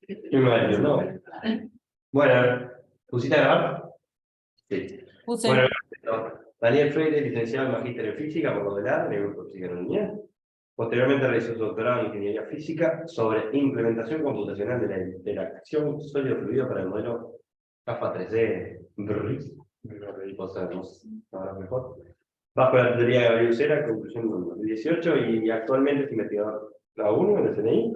¿Qué me va a decir? No. Bueno, ¿pusiste a grabar? Sí. Puse. Bueno, Daniel Freire, licenciado en Magíster en Física por modelar en el grupo de Psiconomía. Posteriormente realizó su doctorado en Ingeniería Física sobre implementación computacional de la interacción sólido-fluido para el modelo CAFA 3D. Ahora mejor. Bajo la tutoría de Gabriel Usera, conclusión en 2018, y actualmente es investigador grado 1 en el CNI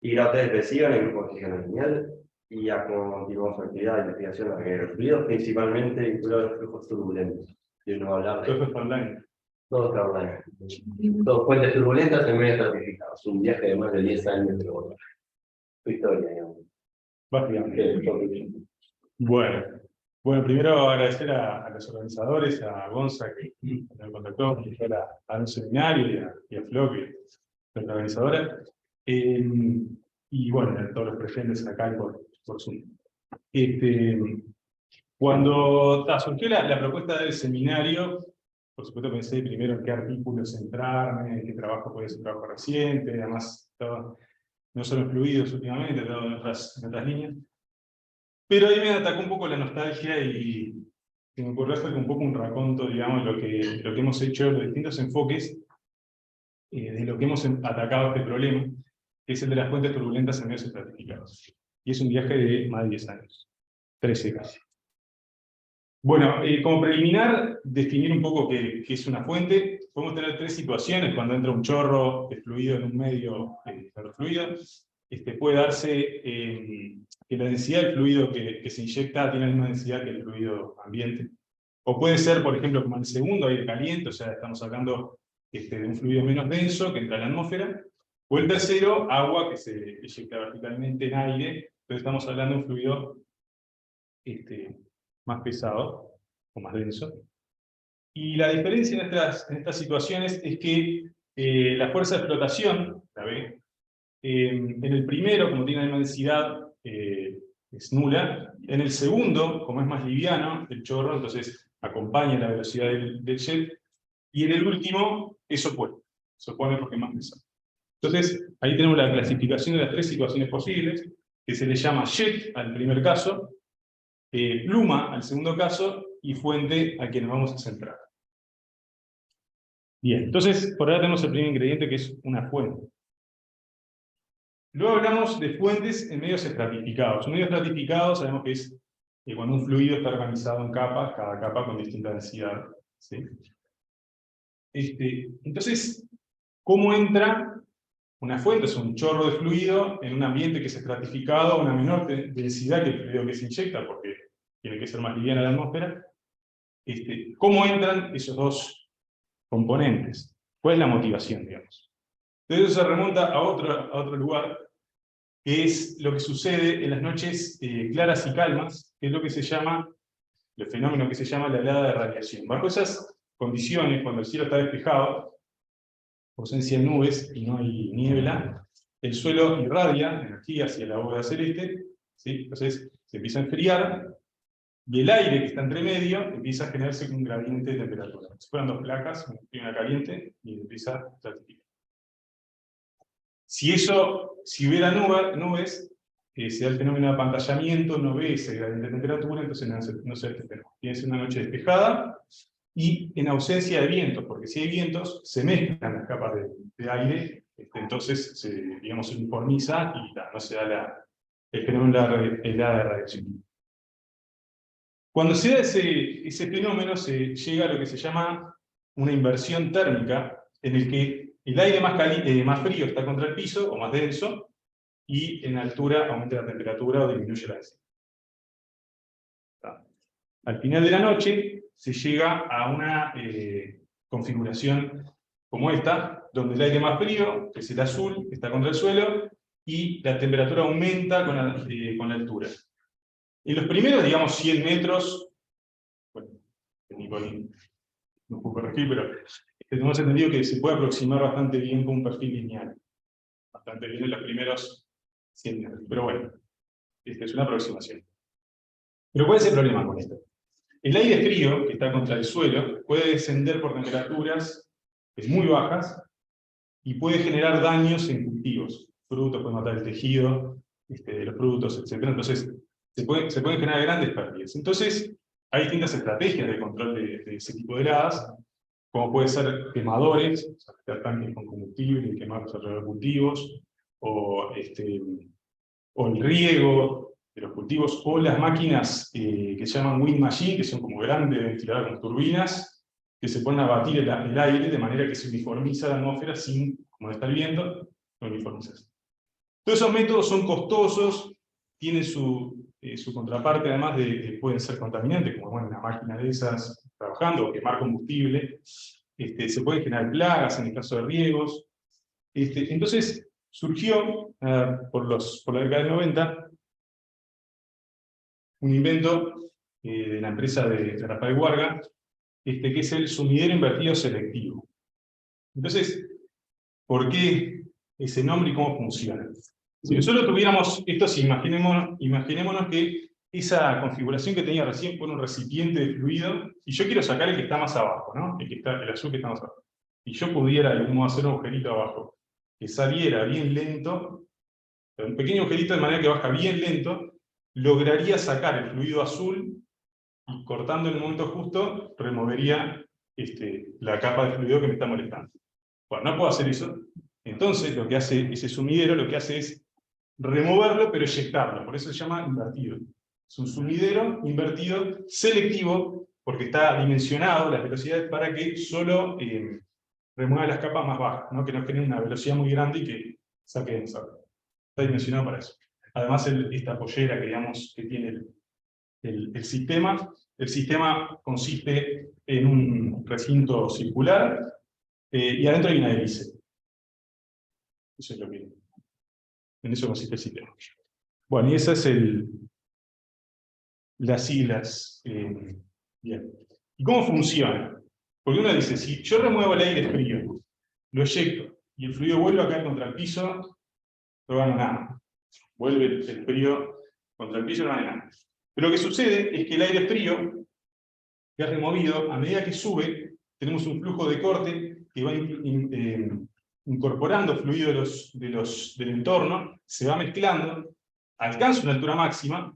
y grado 3 depresivo en el grupo de Física Lineal, y ya continuamos su actividad de investigación en la ingeniería de fluidos, principalmente vinculado a los flujos turbulentos. Yo no voy a hablar de Todo online. todo está online. Todos fuentes turbulentas en medio certificados. Un viaje de más de 10 años, pero bueno, tu historia, digamos. Básicamente. Bueno, primero agradecer a los organizadores, a Gonza que me contactó, a un seminario, y a Flo, que es la organizadora, y bueno, a todos los presentes acá por Zoom. Cuando surgió la propuesta del seminario, por supuesto pensé primero en qué artículos centrarme, en qué trabajo puede ser trabajo reciente, además no solo en fluidos últimamente, todo en otras líneas. Pero ahí me atacó un poco la nostalgia y se me ocurrió hacer un poco un raconto, digamos, lo que hemos hecho, los distintos enfoques de lo que hemos atacado este problema, que es el de las fuentes turbulentas en medios estratificados. Y es un viaje de más de 10 años, 13 casi. Bueno, como preliminar, definir un poco qué es una fuente. Podemos tener tres situaciones cuando entra un chorro de fluido en un medio fluido. Puede darse que la densidad del fluido que se inyecta tiene la misma densidad que el fluido ambiente. O puede ser, por ejemplo, como el segundo, aire caliente, o sea, estamos hablando de un fluido menos denso que entra a la atmósfera. O el tercero, agua que se inyecta verticalmente en aire. Entonces estamos hablando de un fluido más pesado o más denso. Y la diferencia en estas situaciones es que la fuerza de flotación, la B, en el primero, como tiene la misma densidad, es nula. En el segundo, como es más liviano, el chorro, entonces acompaña la velocidad del jet. Y en el último, es opuesto. Se opone porque es más pesado. Entonces, ahí tenemos la clasificación de las tres situaciones posibles, que se le llama jet al primer caso, pluma al segundo caso, y fuente al que nos vamos a centrar. Bien, entonces, por ahora tenemos el primer ingrediente, que es una fuente. Luego hablamos de fuentes en medios estratificados. Un medio estratificado sabemos que es cuando un fluido está organizado en capas, cada capa con distinta densidad. ¿Sí? Entonces, ¿cómo entra una fuente? Es un chorro de fluido en un ambiente que es estratificado a una menor densidad que el fluido que se inyecta, porque tiene que ser más liviana la atmósfera. ¿Cómo entran esos dos componentes? ¿Cuál es la motivación, digamos? Entonces eso se remonta a otro lugar, que es lo que sucede en las noches claras y calmas, que es lo que se llama, el fenómeno que se llama la helada de radiación. Bajo esas condiciones, cuando el cielo está despejado, ausencia de nubes y no hay niebla, el suelo irradia energía hacia la bóveda celeste, ¿sí? Entonces se empieza a enfriar, y el aire que está entre medio empieza a generarse un gradiente de temperatura. Si fueran dos placas, una caliente y empieza a estratificar. Si hubiera nubes, se da el fenómeno de apantallamiento, no ve ese gradiente de temperatura, entonces no se da este fenómeno. Tiene que ser una noche despejada y en ausencia de vientos, porque si hay vientos, se mezclan las capas de aire, entonces digamos, se uniformiza y no se da el fenómeno de la helada de radiación. Cuando se da ese fenómeno, se llega a lo que se llama una inversión térmica, en el que el aire más frío está contra el piso, o más denso, y en altura aumenta la temperatura o disminuye la densidad. Al final de la noche, se llega a una configuración como esta, donde el aire más frío, que es el azul, está contra el suelo, y la temperatura aumenta con la altura. En los primeros, digamos, 100 metros, bueno, Nicolín no puedo corregir, pero tenemos entendido que se puede aproximar bastante bien con un perfil lineal. Bastante bien en los primeros 100 metros. Pero bueno, es una aproximación. Pero ¿cuál es el problema con esto? El aire frío, que está contra el suelo, puede descender por temperaturas muy bajas y puede generar daños en cultivos. Frutos, puede matar el tejido, de los productos, etc. Entonces, se pueden generar grandes pérdidas. Entonces, hay distintas estrategias de control de ese tipo de heladas, como puede ser quemadores, o sea, meter tanques con combustible y quemarlos alrededor de cultivos, o el riego de los cultivos, o las máquinas que se llaman wind machine, que son como grandes ventiladores con turbinas, que se ponen a batir el aire de manera que se uniformiza la atmósfera sin, como está el viento, no uniformizarse. Todos esos métodos son costosos, tienen su contraparte, además pueden ser contaminantes, como bueno, una máquina de esas trabajando, o quemar combustible. Se pueden generar plagas en el caso de riegos. Entonces, surgió, por la década del 90, un invento de la empresa de Rafael Warga, que es el sumidero invertido selectivo. Entonces, ¿por qué ese nombre y cómo funciona? Si nosotros tuviéramos esto, imaginémonos que esa configuración que tenía recién fue un recipiente de fluido, y yo quiero sacar el que está más abajo, ¿no? El azul que está más abajo. Y yo pudiera, de algún modo, hacer un agujerito abajo, que saliera bien lento, un pequeño agujerito de manera que baja bien lento, lograría sacar el fluido azul, y cortando en el momento justo, removería la capa de fluido que me está molestando. Bueno, no puedo hacer eso. Entonces, lo que hace ese sumidero, lo que hace es removerlo, pero eyectarlo. Por eso se llama invertido. Es un sumidero invertido selectivo, porque está dimensionado las velocidades para que solo remueva las capas más bajas, ¿no? Que no genere una velocidad muy grande y que saque en saco. Está dimensionado para eso. Además, esta pollera que, digamos, que tiene el sistema consiste en un recinto circular y adentro hay una hélice. Eso es lo que... En eso consiste el sistema. Bueno, y esas es las siglas. Bien. ¿Y cómo funciona? Porque uno dice, si yo remuevo el aire frío, lo eyecto, y el fluido vuelve a caer contra el piso, no gano nada. Vuelve el frío contra el piso, no gana nada. Pero lo que sucede es que el aire frío, que es removido, a medida que sube, tenemos un flujo de corte que va incorporando fluido del entorno, se va mezclando, alcanza una altura máxima,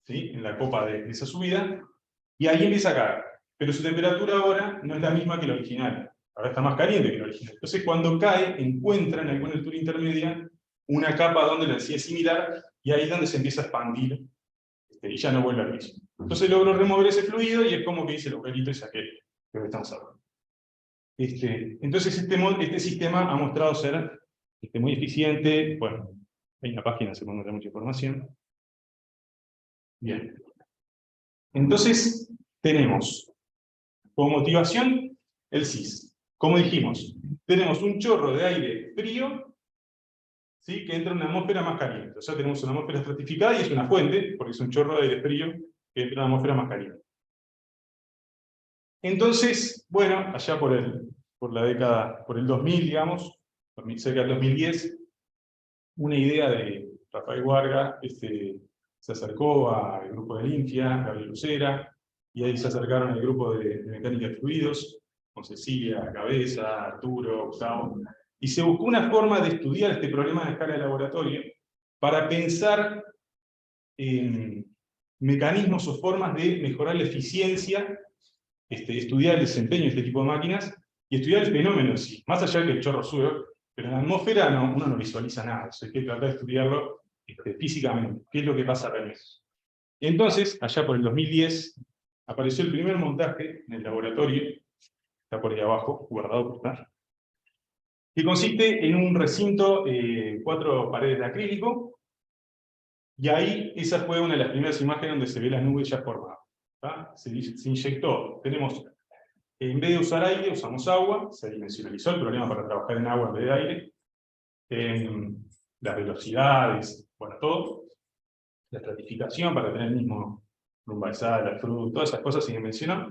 ¿sí?, en la copa de esa subida, y ahí empieza a caer. Pero su temperatura ahora no es la misma que la original. Ahora está más caliente que la original. Entonces, cuando cae, encuentra en alguna altura intermedia una capa donde la densidad es similar, y ahí es donde se empieza a expandir, y ya no vuelve al piso. Entonces logro remover ese fluido, y es como que dice el agujerito es aquel que estamos hablando. Entonces este sistema ha mostrado ser muy eficiente. Bueno, hay una página, se puede encontrar mucha información. Bien. Entonces, tenemos como motivación el CIS. Como dijimos, tenemos un chorro de aire frío, ¿sí?, que entra en una atmósfera más caliente. O sea, tenemos una atmósfera estratificada y es una fuente, porque es un chorro de aire frío que entra en una atmósfera más caliente. Entonces, bueno, allá por el 2000, digamos, cerca del 2010, una idea de Rafael Warga se acercó al grupo de Linfia, Gabriel Lucera, y ahí se acercaron al grupo de mecánica de fluidos, con Cecilia, Cabeza, Arturo, Gustavo, y se buscó una forma de estudiar este problema a escala de laboratorio para pensar en mecanismos o formas de mejorar la eficiencia, estudiar el desempeño de este tipo de máquinas, y estudiar el fenómeno en sí, más allá de que el chorro sube, pero en la atmósfera uno no visualiza nada, eso hay que tratar de estudiarlo físicamente, qué es lo que pasa realmente. Y entonces, allá por el 2010, apareció el primer montaje en el laboratorio, está por ahí abajo, guardado por estar, que consiste en un recinto, 4 paredes de acrílico, y ahí esa fue una de las primeras imágenes donde se ve las nubes ya formadas. Se inyectó, en vez de usar aire, usamos agua, se dimensionalizó el problema para trabajar en agua en vez de aire, las velocidades, bueno, todo, la estratificación para tener el mismo lumbalsal, la fruta, todas esas cosas se dimensionó,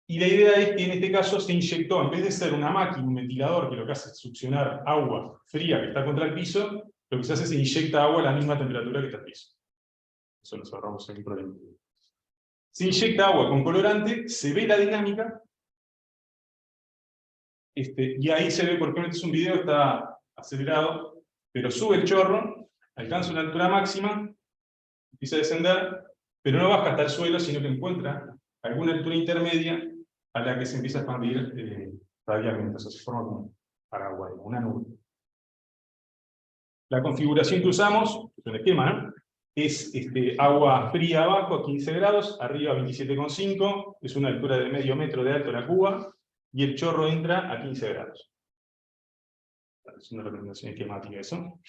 y la idea es que en este caso se inyectó, en vez de ser una máquina, un ventilador que lo que hace es succionar agua fría que está contra el piso, lo que se hace es se inyecta agua a la misma temperatura que está el piso. Eso nos ahorramos en un problema. Se inyecta agua con colorante, se ve la dinámica, y ahí se ve, por ejemplo, este es un video, está acelerado, pero sube el chorro, alcanza una altura máxima, empieza a descender, pero no baja hasta el suelo, sino que encuentra alguna altura intermedia a la que se empieza a expandir radialmente, o sea, se forma como un paraguas, una nube. La configuración que usamos, es un esquema, ¿no? Es agua fría abajo, 15 grados, arriba 27,5, es una altura de medio metro de alto la cuba, y el chorro entra a 15 grados. Es una representación esquemática eso.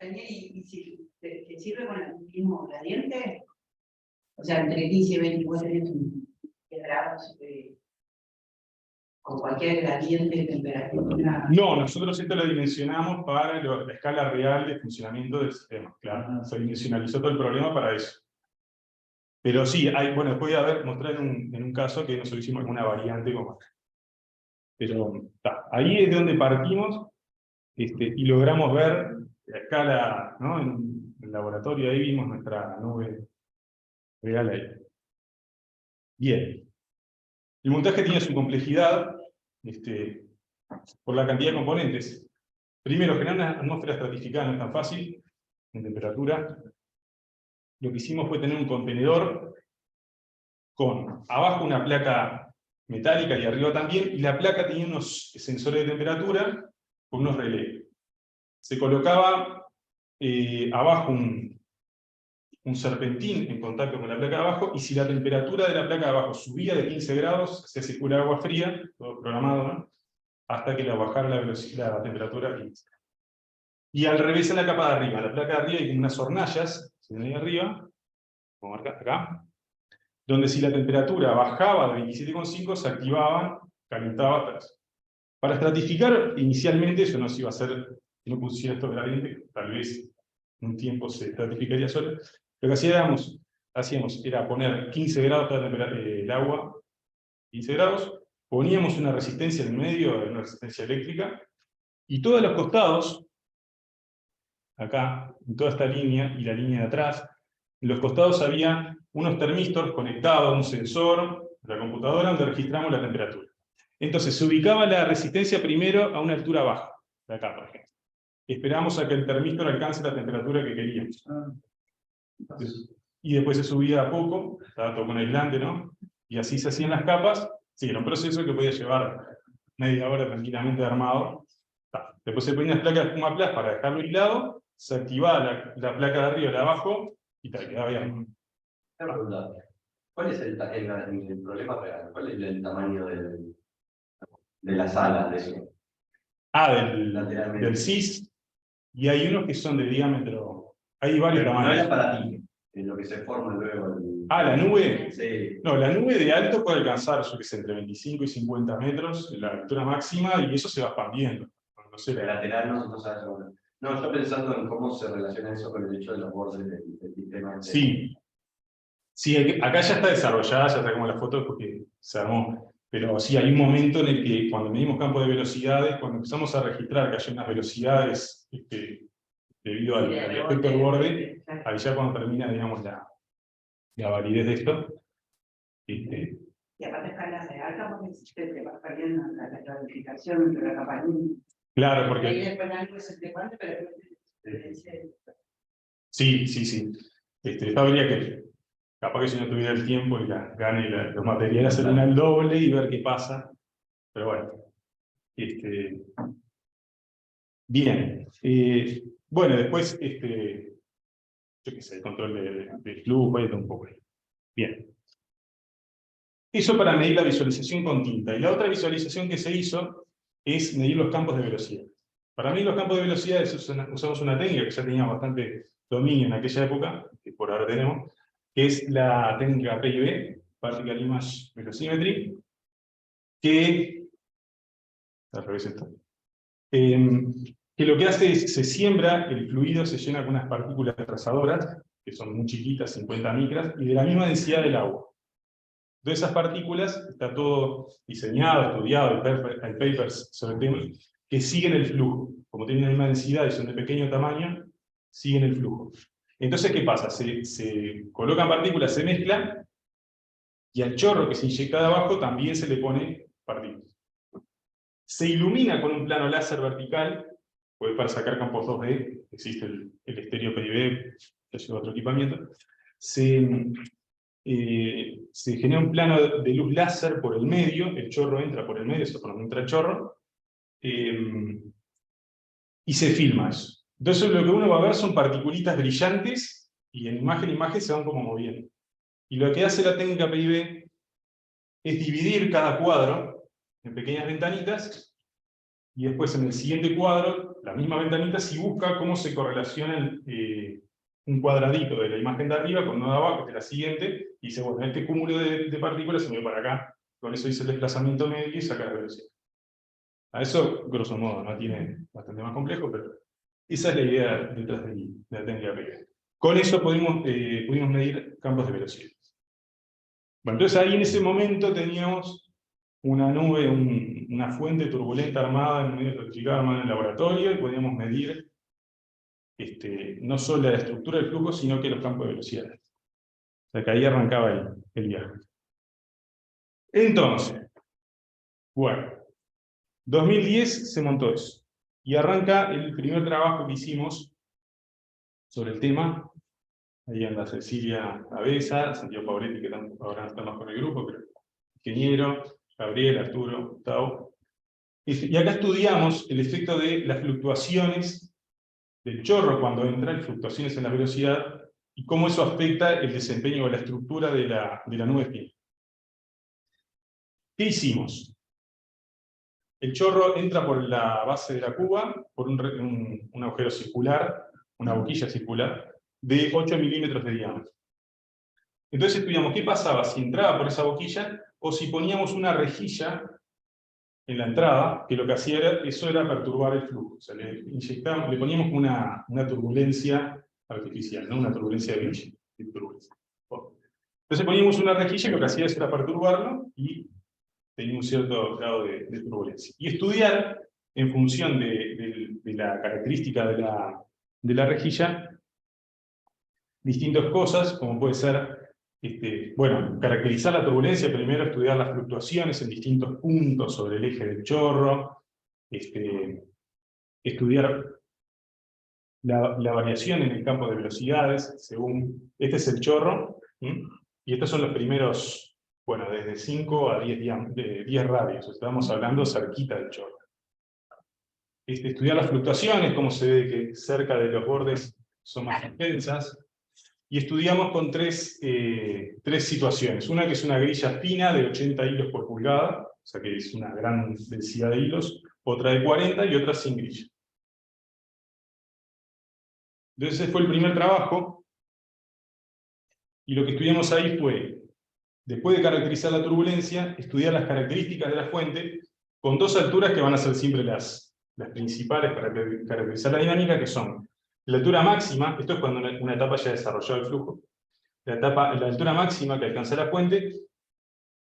¿Y si te sirve con el mismo gradiente? O sea, entre 15 y 24 tenés 10 grados con cualquier gradiente de temperatura. No, nosotros esto lo dimensionamos para la escala real de funcionamiento del sistema. Claro, se dimensionalizó todo el problema para eso. Pero sí, hay, bueno, voy a mostrar en un caso que nosotros hicimos alguna variante como esta. Pero ahí es de donde partimos y logramos ver la escala, ¿no? En el laboratorio, ahí vimos nuestra nube real ahí. Bien. El montaje tiene su complejidad por la cantidad de componentes. Primero, generar una atmósfera estratificada no es tan fácil, en temperatura. Lo que hicimos fue tener un contenedor con abajo una placa metálica y arriba también, y la placa tenía unos sensores de temperatura con unos relés. Se colocaba abajo un serpentín en contacto con la placa de abajo, y si la temperatura de la placa de abajo subía de 15 grados, se circula agua fría, todo programado, ¿no? Hasta que bajara la temperatura a 15. Y al revés en la capa de arriba, la placa de arriba hay como unas hornallas, si ven ahí arriba, como marca acá, donde si la temperatura bajaba de 27,5 se activaban, calentaba hasta eso. Para estratificar, inicialmente eso no se iba a hacer, si no pusiera esto gradiente, tal vez en un tiempo se estratificaría solo. Lo que hacíamos era poner 15 grados el agua, 15 grados, poníamos una resistencia en el medio, una resistencia eléctrica, y todos los costados, acá, en toda esta línea, y la línea de atrás, en los costados había unos termistores conectados a un sensor de la computadora donde registramos la temperatura. Entonces se ubicaba la resistencia primero a una altura baja, de acá por ejemplo. Esperamos a que el termistor alcance la temperatura que queríamos. Y después se subía a poco, estaba todo con aislante, ¿no? Y así se hacían las capas. Sí, era un proceso que podía llevar media hora tranquilamente armado. Después se ponían las placas de espuma plus para dejarlo aislado, se activaba la placa de arriba y la de abajo, y tal, quedaba bien. Una pregunta. ¿Cuál es el problema real? ¿Cuál es el tamaño de las alas de eso? Del CIS, y hay unos que son de diámetro, hay varios Pero tamaños. no era para ti, en lo que se forma luego. ¿La nube? Sí. No, la nube de alto puede alcanzar, yo que sé, entre 25 y 50 metros, la altura máxima, y eso se va expandiendo. No sé, El lateral no sabes ahora. No, yo pensando en cómo se relaciona eso con el hecho de los bordes del sistema. Sí. Sí, acá ya está desarrollada, ya está como la foto porque se armó. Pero sí, hay un momento en el que cuando medimos campo de velocidades, cuando empezamos a registrar que hay unas velocidades debido al efecto del borde, ahí ya cuando termina, digamos, la validez de esto. Y aparte escalas de alta, porque te vas perdiendo la clasificación entre la capa 1. Claro, Ahí porque... después algo es el debate, pero... Sí. Habría que, capaz que si no tuviera el tiempo y gane los materiales, hacer una al doble y ver qué pasa. Pero bueno. Bien. Bueno, después, yo qué sé, el control de flujo, y un poco. Bien. Eso para medir la visualización con tinta. Y la otra visualización que se hizo es medir los campos de velocidad. Para medir los campos de velocidad usamos una técnica que ya tenía bastante dominio en aquella época, que por ahora tenemos, que es la técnica PIV, Particle Image Velocimetry, que... al revés esto. Que lo que hace es, se siembra, el fluido se llena con unas partículas trazadoras, que son muy chiquitas, 50 micras, y de la misma densidad del agua. De esas partículas está todo diseñado, estudiado, hay papers sobre el tema, que siguen el flujo. Como tienen la misma densidad y son de pequeño tamaño, siguen el flujo. Entonces, ¿qué pasa? Se colocan partículas, se mezclan, y al chorro que se inyecta de abajo también se le pone partículas. Se ilumina con un plano láser vertical Pues para sacar campos 2D, existe el estéreo PIB, que lleva otro equipamiento, se genera un plano de luz láser por el medio, el chorro entra por el medio, eso por donde entra el chorro, y se filma eso. Entonces lo que uno va a ver son particulitas brillantes, y en imagen se van como moviendo. Y lo que hace la técnica PIB es dividir cada cuadro en pequeñas ventanitas, y después en el siguiente cuadro, la misma ventanita, si busca cómo se correlaciona un cuadradito de la imagen de arriba con uno de abajo, de la siguiente, y dice, bueno, este cúmulo de partículas se mueve para acá, con eso dice el desplazamiento medio y saca la velocidad. A eso, grosso modo, no tiene bastante más complejo, pero esa es la idea detrás de la técnica PIB. Con eso pudimos medir campos de velocidad. Bueno, entonces ahí en ese momento teníamos una nube, una fuente turbulenta armada en medio electrificada armada en el laboratorio, y podíamos medir no solo la estructura del flujo, sino que los campos de velocidad. O sea que ahí arrancaba el viaje. Entonces, bueno, 2010 se montó eso. Y arranca el primer trabajo que hicimos sobre el tema. Ahí anda Cecilia Cabeza, Santiago Pauretti, que ahora no está más con el grupo, pero ingeniero, Gabriel, Arturo, Gustavo. Y acá estudiamos el efecto de las fluctuaciones del chorro cuando entran, fluctuaciones en la velocidad, y cómo eso afecta el desempeño o la estructura de la nube espina. ¿Qué hicimos? El chorro entra por la base de la cuba, por un agujero circular, una boquilla circular, de 8 milímetros de diámetro. Entonces estudiamos qué pasaba si entraba por esa boquilla, o si poníamos una rejilla en la entrada, que lo que hacía era perturbar el flujo. O sea, le poníamos una turbulencia artificial, ¿no? Una turbulencia de turbulencia. Entonces poníamos una rejilla que lo que hacía era perturbarlo, y tenía un cierto grado de turbulencia. Y estudiar, en función de la característica de la rejilla, distintas cosas, como puede ser, bueno, caracterizar la turbulencia, primero estudiar las fluctuaciones en distintos puntos sobre el eje del chorro, estudiar la variación en el campo de velocidades, según, este es el chorro, y estos son los primeros, bueno, desde 5 a 10 radios, estamos hablando cerquita del chorro. Estudiar las fluctuaciones, cómo se ve que cerca de los bordes son más intensas, y estudiamos con tres situaciones. Una que es una grilla fina de 80 hilos por pulgada, o sea que es una gran densidad de hilos, otra de 40 y otra sin grilla. Entonces ese fue el primer trabajo, y lo que estudiamos ahí fue, después de caracterizar la turbulencia, estudiar las características de la fuente, con dos alturas que van a ser siempre las principales para caracterizar la dinámica, que son la altura máxima, esto es cuando una etapa ya ha desarrollado el flujo, la altura máxima que alcanza la fuente,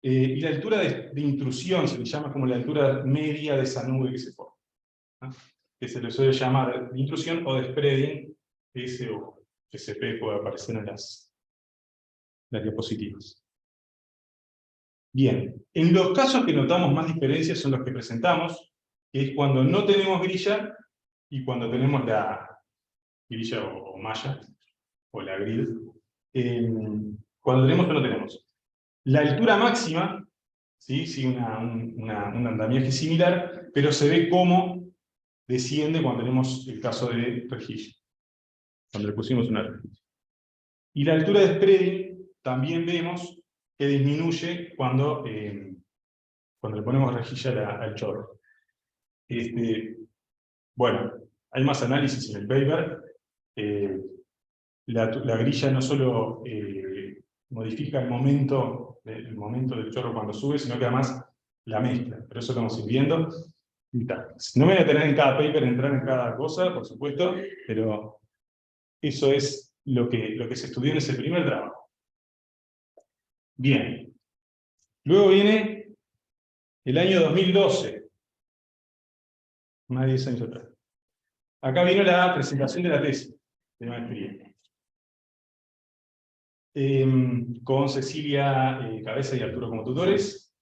y la altura de intrusión, se le llama como la altura media de esa nube que se forma, ¿no? Que se le suele llamar de intrusión o de spreading, S o SP puede aparecer en las diapositivas. Bien, en los casos que notamos más diferencias son los que presentamos, que es cuando no tenemos grilla y cuando tenemos la grilla o malla, o la grid. Cuando tenemos o no tenemos. La altura máxima, ¿sí? Sí, un andamiaje similar, pero se ve cómo desciende cuando tenemos el caso de rejilla, cuando le pusimos una rejilla. Y la altura de spreading también vemos que disminuye cuando le ponemos rejilla al chorro. Bueno, hay más análisis en el paper. La grilla no solo modifica el momento del chorro cuando sube, sino que además la mezcla. Pero eso lo vamos a ir viendo. No me voy a tener en cada paper, entrar en cada cosa, por supuesto, pero eso es lo que se estudió en ese primer trabajo. Bien. Luego viene el año 2012. Más de 10 años atrás. Acá vino la presentación de la tesis de maestría. Con Cecilia Cabeza y Arturo como tutores.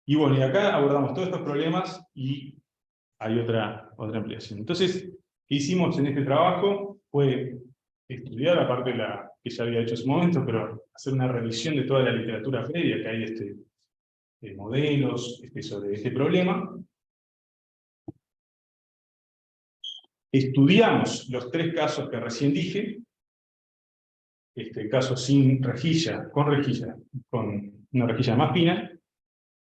Y bueno, y acá abordamos todos estos problemas y hay otra ampliación. Entonces, ¿qué hicimos en este trabajo? Fue estudiar, aparte de la que ya había hecho en su momento, pero hacer una revisión de toda la literatura previa que hay modelos sobre este problema. Estudiamos los 3 casos que recién dije, caso sin rejilla, con una rejilla más fina,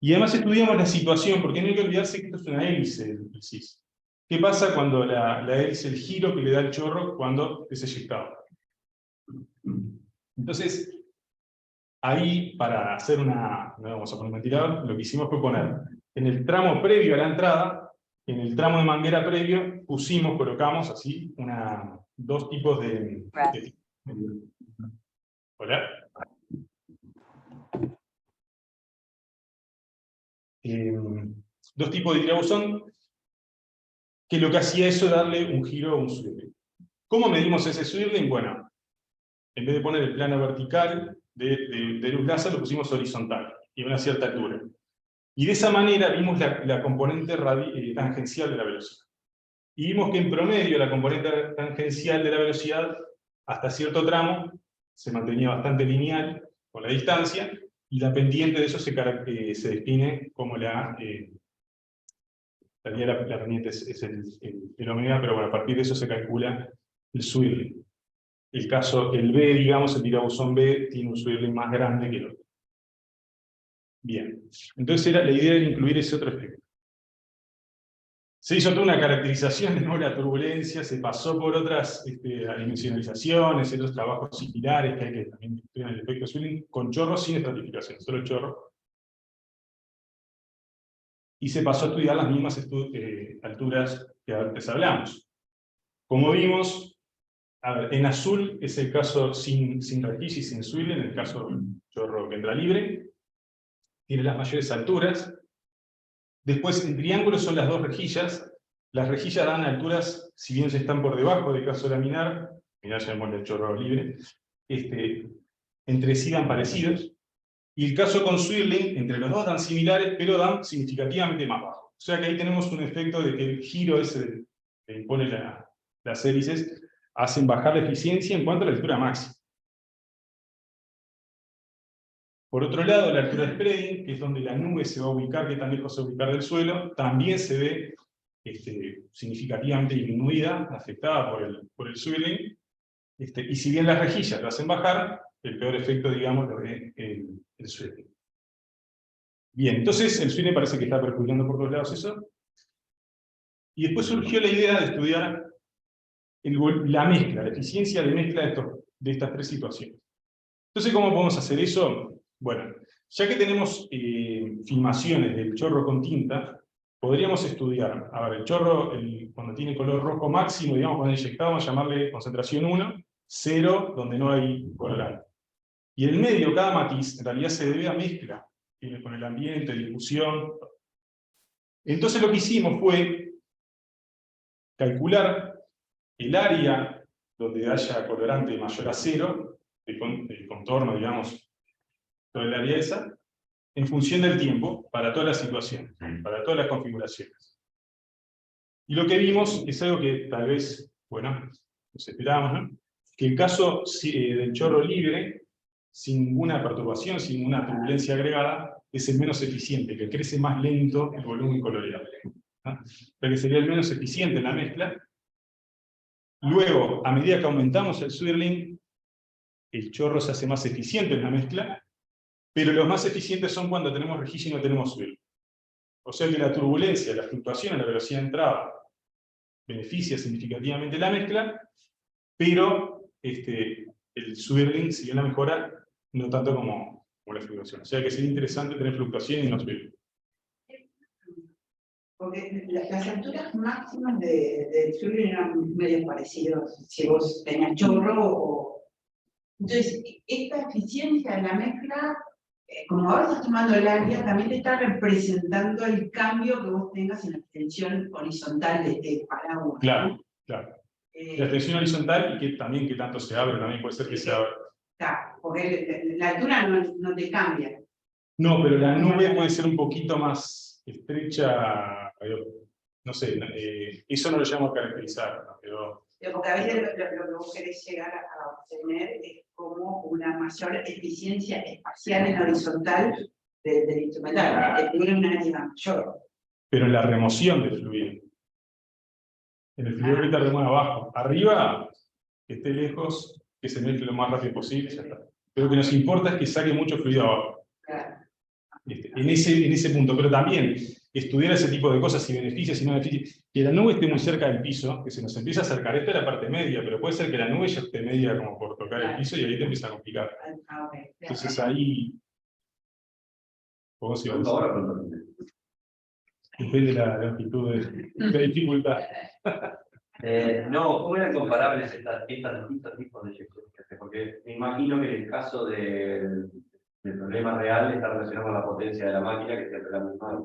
y además estudiamos la situación, porque no hay que olvidarse que esto es una hélice del CIS. ¿Qué pasa cuando la hélice, el giro que le da el chorro cuando es eyectado? Entonces, ahí, para hacer no vamos a poner un ventilador, lo que hicimos fue poner en el tramo previo a la entrada, en el tramo de manguera previo, colocamos así, 2 tipos de ¿hola? 2 tipos de tirabuzón, que lo que hacía eso es darle un giro o un swirling. ¿Cómo medimos ese swirling? Bueno, en vez de poner el plano vertical de luz láser, lo pusimos horizontal, y a una cierta altura. Y de esa manera vimos la componente tangencial de la velocidad. Y vimos que en promedio la componente tangencial de la velocidad, hasta cierto tramo, se mantenía bastante lineal con la distancia, y la pendiente de eso se define como la pendiente es el omega, pero bueno, a partir de eso se calcula el swirling. El B, digamos, el tirabuzón B, tiene un swirling más grande que el otro. Bien, entonces la idea era incluir ese otro efecto. Se hizo toda una caracterización de la turbulencia, se pasó por otras dimensionalizaciones, otros trabajos similares que hay que también estudiar el efecto swirling, con chorros sin estratificación, solo chorro. Y se pasó a estudiar las mismas alturas que antes hablamos. Como vimos, en azul es el caso sin rejilla y sin swirling, en el caso del chorro que entra libre, tiene las mayores alturas. Después, en triángulo son las 2 rejillas. Las rejillas dan alturas, si bien se están por debajo del caso laminar, mirá, llamémosle el chorro libre, entre sí dan parecidos. Y el caso con swirling, entre los 2 dan similares, pero dan significativamente más bajo. O sea que ahí tenemos un efecto de que el giro ese que impone las hélices hacen bajar la eficiencia en cuanto a la altura máxima. Por otro lado, la altura de spreading, que es donde la nube se va a ubicar, que tan lejos se va a ubicar del suelo, también se ve significativamente disminuida, afectada por el swirling. Y si bien las rejillas lo hacen bajar, el peor efecto, digamos, lo ve el swirling. Bien, entonces el swirling parece que está perjudicando por todos lados eso. Y después surgió la idea de estudiar la mezcla, la eficiencia de mezcla de estas 3 situaciones. Entonces, ¿cómo podemos hacer eso? Bueno, ya que tenemos filmaciones del chorro con tinta, podríamos estudiar, a ver, el chorro, cuando tiene color rojo máximo, digamos, cuando inyectado, vamos a llamarle concentración 1, 0, donde no hay colorante. Y el medio, cada matiz, en realidad se debe a mezcla, con el ambiente, difusión. Entonces lo que hicimos fue calcular el área donde haya colorante mayor a 0, el contorno, digamos, todo el área esa, en función del tiempo, para todas las situaciones, para todas las configuraciones. Y lo que vimos es algo que tal vez, bueno, nos esperábamos, ¿no? Que el caso del chorro libre, sin ninguna perturbación, sin ninguna turbulencia agregada, es el menos eficiente, que crece más lento el volumen coloreable, ¿no? Pero que sería el menos eficiente en la mezcla. Luego, a medida que aumentamos el swirling, el chorro se hace más eficiente en la mezcla, pero los más eficientes son cuando tenemos rejilla y no tenemos swirling. O sea que la turbulencia, la fluctuación en la velocidad de entrada beneficia significativamente la mezcla, pero el swirling, si bien la mejora, no tanto como la fluctuación. O sea que sería interesante tener fluctuación y no swirling. Porque las alturas máximas del swirling eran medio parecidos, si vos tenías chorro o... Entonces, esta eficiencia de la mezcla, como ahora estás tomando el área, también te está representando el cambio que vos tengas en la extensión horizontal de este paraguas. Claro, claro. La extensión horizontal y que tanto se abre, también puede ser que se abra. Claro, porque la altura no te cambia. No, pero la nube puede ser un poquito más estrecha. no sé, eso no lo llamo a caracterizar, ¿no? Pero Porque a veces lo que vos querés llegar a obtener es como una mayor eficiencia espacial en horizontal del instrumental, que tiene una área mayor. pero en la remoción del fluido. En el fluido que te remueve abajo. Arriba, que esté lejos, que se mezcle lo más rápido posible, ya está. Pero lo que nos importa es que saque mucho fluido abajo. Claro. En ese punto, pero también estudiar ese tipo de cosas, si beneficia, si no beneficia, que la nube esté muy cerca del piso, que se nos empieza a acercar, esta es la parte media, pero puede ser que la nube ya esté media como por tocar el piso y ahí te empieza a complicar. Okay. Entonces ahí, ¿cómo se va a decir? Depende de la longitud de dificultad. No, ¿cómo eran comparables estos tipos de inyecciones? Porque me imagino que en el caso del problema real está relacionado con la potencia de la máquina, que siempre es la misma.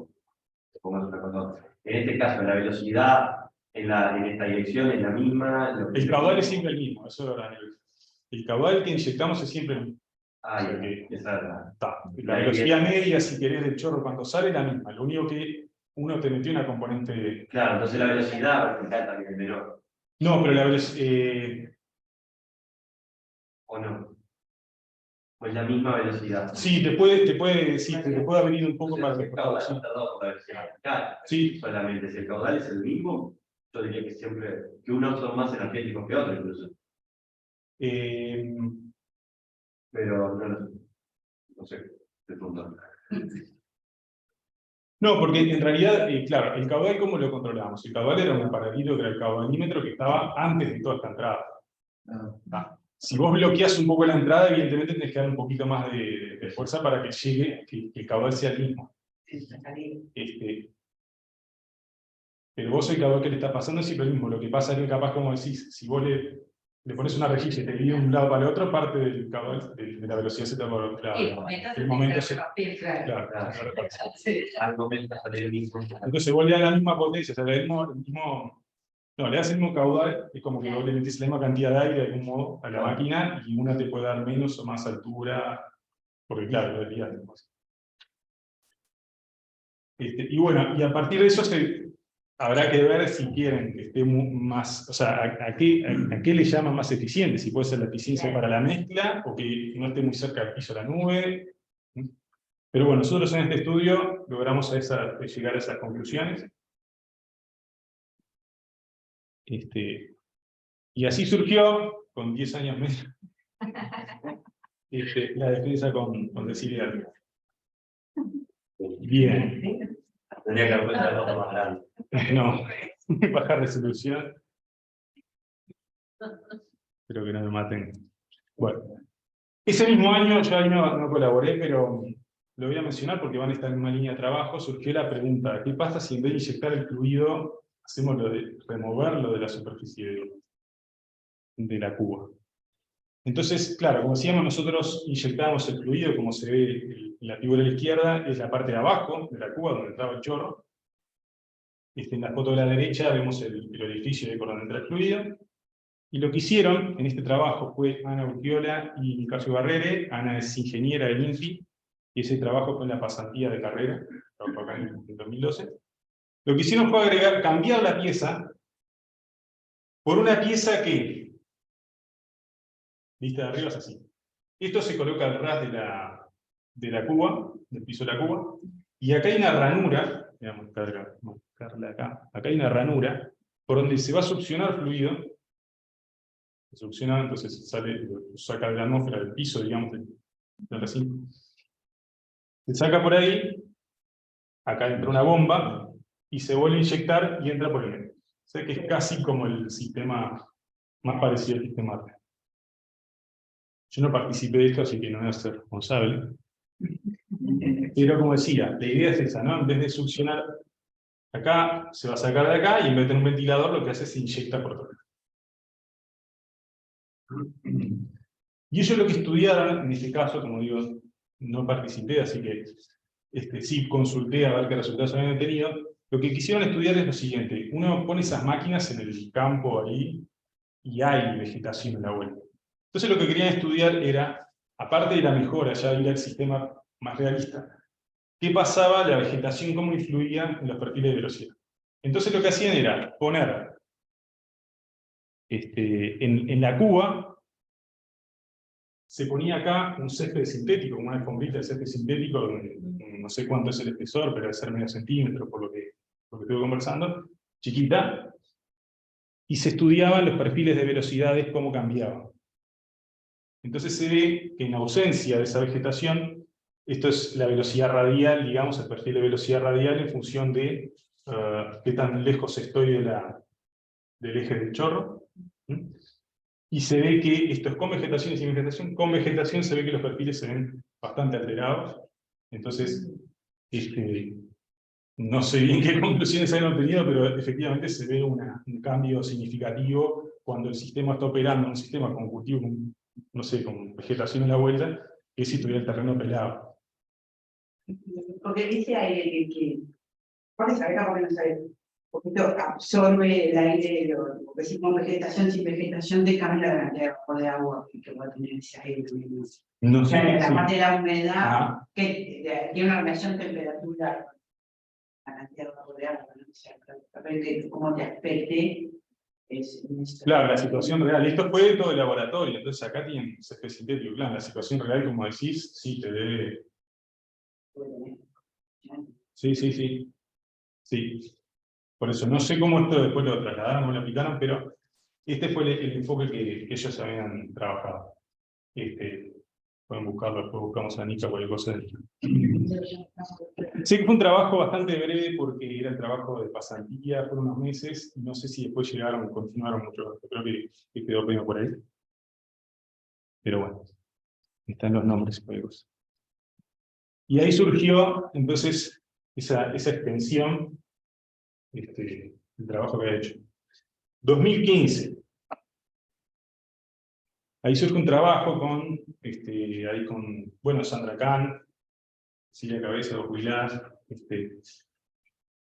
En este caso, la velocidad en esta dirección es la misma. El caudal es siempre el mismo, eso es verdad. El caudal que inyectamos es siempre el mismo. Ah, O sea que esa es la velocidad media, si querés, del chorro cuando sale es la misma. Lo único que uno te metió una componente. Claro, entonces la velocidad vertical también es menor. No, pero la velocidad. ¿O no? O es la misma velocidad. Sí, te puede venir un poco para el caudal sí. está dado por la velocidad vertical. Sí. Solamente si el caudal es el mismo, yo diría que siempre, que unos son más energéticos que otros incluso. Pero no sé, te pregunto. No, porque en realidad, claro, el caudal, ¿cómo lo controlamos? El caudal era un aparatito que era el caudalímetro que estaba antes de toda esta entrada. Si vos bloqueas un poco la entrada, evidentemente tenés que dar un poquito más de fuerza para que llegue, que el caudal sea el mismo. Pero vos el caudal que le está pasando es siempre el mismo. Lo que pasa es que capaz, como decís, si vos le pones una rejilla y te divide de un lado para el otro, parte del caudal, de la velocidad se te va por otro. El momento se... Claro. Al momento sale el mismo. Entonces vos le das la misma potencia, o sea, le das el mismo caudal, es como que vos le metés la misma cantidad de aire de algún modo a la máquina y una te puede dar menos o más altura, porque claro, lo desvías. Y bueno, y a partir de eso habrá que ver si quieren que esté más, o sea, a qué le llaman más eficiente, si puede ser la eficiencia para la mezcla o que no esté muy cerca del piso de la nube. Pero bueno, nosotros en este estudio logramos llegar a esas conclusiones. Y así surgió, con 10 años menos, la defensa con desiderio. Bien. Tendría que haber puesto el otro más grande. No, bajar resolución. Espero que no me maten. Bueno, ese mismo año, yo ahí no colaboré, pero lo voy a mencionar porque van a estar en una línea de trabajo, surgió la pregunta, ¿qué pasa si en vez de inyectar el fluido, hacemos lo de removerlo de la superficie de la cuba? Entonces, claro, como decíamos, nosotros inyectamos el fluido, como se ve en la figura de la izquierda, es la parte de abajo de la cuba donde entraba el chorro. En la foto de la derecha vemos el orificio por donde entra el fluido. Y lo que hicieron en este trabajo fue Ana Urquiola y Nicasio Barrere. Ana es ingeniera del INFI, y ese trabajo fue en la pasantía de carrera, acá en 2012. Lo que hicieron fue cambiar la pieza por una pieza que, vista de arriba, es así. Esto se coloca al ras de la cuba, del piso de la cuba, y acá hay una ranura, vamos a marcarla acá hay una ranura, por donde se va a succionar fluido, se succiona, entonces lo saca de la atmósfera, del piso, digamos, del recinto. Se saca por ahí, acá entra una bomba, y se vuelve a inyectar y entra por el medio. O sea que es casi como el sistema más parecido al sistema real. Yo no participé de esto, así que no voy a ser responsable. Pero como decía, la idea es esa, ¿no? En vez de succionar acá, se va a sacar de acá, y en vez de tener un ventilador, lo que hace es inyecta por todo. Y ellos lo que estudiaron, en este caso, como digo, no participé, así que sí consulté a ver qué resultados habían tenido. Lo que quisieron estudiar es lo siguiente: uno pone esas máquinas en el campo ahí, y hay vegetación en la vuelta. Entonces lo que querían estudiar era, aparte de la mejora, ya ir al sistema más realista, ¿qué pasaba la vegetación, cómo influía en los perfiles de velocidad? Entonces lo que hacían era poner en la cuba, se ponía acá un césped sintético, una alfombrita de césped sintético, donde no sé cuánto es el espesor, pero debe ser medio centímetro, por lo que estuve conversando, chiquita, y se estudiaban los perfiles de velocidades, cómo cambiaban. Entonces se ve que en ausencia de esa vegetación, esto es la velocidad radial, digamos, el perfil de velocidad radial en función de qué tan lejos estoy del eje del chorro. Y se ve que esto es con vegetación y sin vegetación. Con vegetación se ve que los perfiles se ven bastante alterados. Entonces, no sé bien qué conclusiones han obtenido, pero efectivamente se ve un cambio significativo cuando el sistema está operando, un sistema con cultivo, no sé, con vegetación a la vuelta, que si tuviera el terreno pelado. Porque dice aire porque sabe cómo no sabe, un poquito absorbe el aire, porque si con vegetación, sin vegetación, te cambia la cantidad de agua que va a tener ese aire. No O sé, sea, la sí. parte de la humedad, Ah, que tiene una relación temperatura, la cantidad de agua de agua, ¿no? O sea, que como te afecte. claro, la situación real. Esto fue todo el laboratorio, entonces acá tienen césped sintético. Claro, la situación real, como decís, sí te debe. Sí, sí, sí. Sí. Por eso, no sé cómo esto después lo trasladaron o lo aplicaron, pero este fue el enfoque que ellos habían trabajado. Pueden buscarlo, después buscamos a Nica cualquier cosa. Sí, que fue un trabajo bastante breve porque era el trabajo de pasantía por unos meses, y no sé si después llegaron o continuaron mucho, creo que quedó pegado por ahí. Pero bueno, están los nombres y cualquier cosa. Y ahí surgió entonces esa extensión, el trabajo que había hecho. 2015. Ahí surge un trabajo con Sandra Kahn, Silvia Cabeza, Dos Huilás,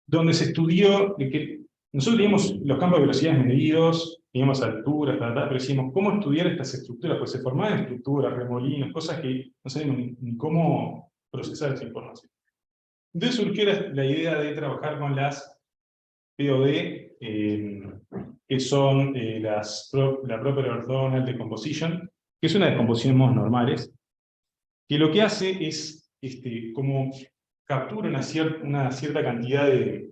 donde se estudió de que nosotros teníamos los campos de velocidades medidos, teníamos alturas, pero decíamos, ¿cómo estudiar estas estructuras? Pues se formaban estructuras, remolinos, cosas que no sabíamos ni cómo procesar esa información. Entonces surgió la idea de trabajar con las POD, que son la Proper Orthogonal Decomposition, que es una descomposición de modos normales, que lo que hace es como captura una cierta cantidad de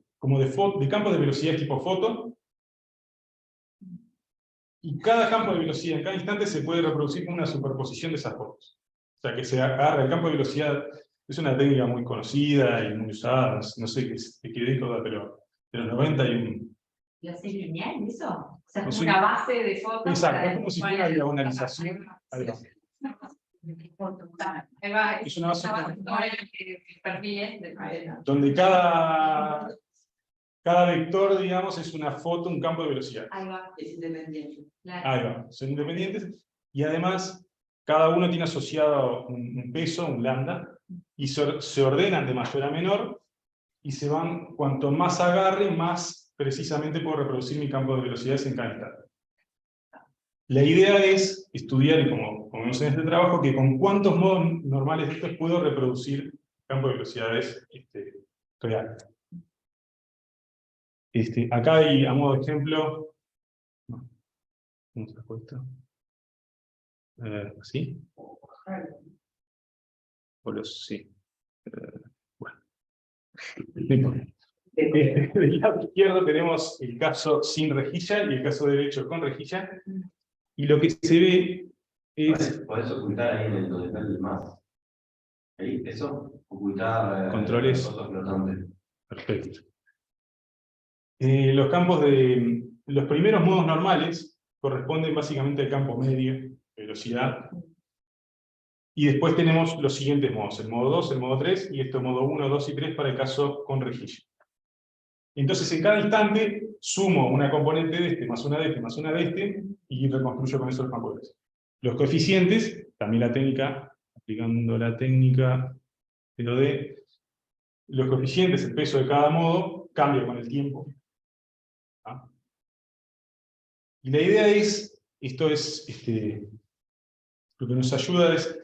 campos de velocidad tipo foto, y cada campo de velocidad en cada instante se puede reproducir con una superposición de esas fotos. O sea, que se agarra el campo de velocidad, es una técnica muy conocida y muy usada, no sé de qué década, pero de los 90 hay un... ¿Lo hace lineal eso? O sea, No como sé. una base de fotos. Exacto, es como si fuera una diagonalización. Ahí va. Ahí va, Es una base perfiles donde cada vector, digamos, es una foto, un campo de velocidad. Ahí va, Es independiente. claro. Ahí va, son independientes, y además cada uno tiene asociado un peso, un lambda, y se ordenan de mayor a menor, y se van, cuanto más agarre, más precisamente puedo reproducir mi campo de velocidades en cada instante. La idea es estudiar, y como vemos en este trabajo, que con cuántos modos normales de estos puedo reproducir campo de velocidades real. Acá hay, a modo de ejemplo, ¿cómo se ha puesto? ¿Así? Sí. Bueno. Del lado izquierdo tenemos el caso sin rejilla y el caso derecho con rejilla. Y lo que se ve es... ¿Podés ocultar ahí donde está el más? Ahí, eso, ocultar controles. cosas flotantes. Perfecto. Los primeros modos normales corresponden básicamente al campo medio, velocidad. Y después tenemos los siguientes modos, el modo 2, el modo 3, y esto modo 1, 2 y 3 para el caso con rejilla. Entonces en cada instante sumo una componente de este, más una de este, más una de este, y reconstruyo con eso el campo de velocidad. Los coeficientes, también la técnica, aplicando la técnica de los coeficientes, el peso de cada modo, cambia con el tiempo. ¿Ah? Y la idea es, lo que nos ayuda es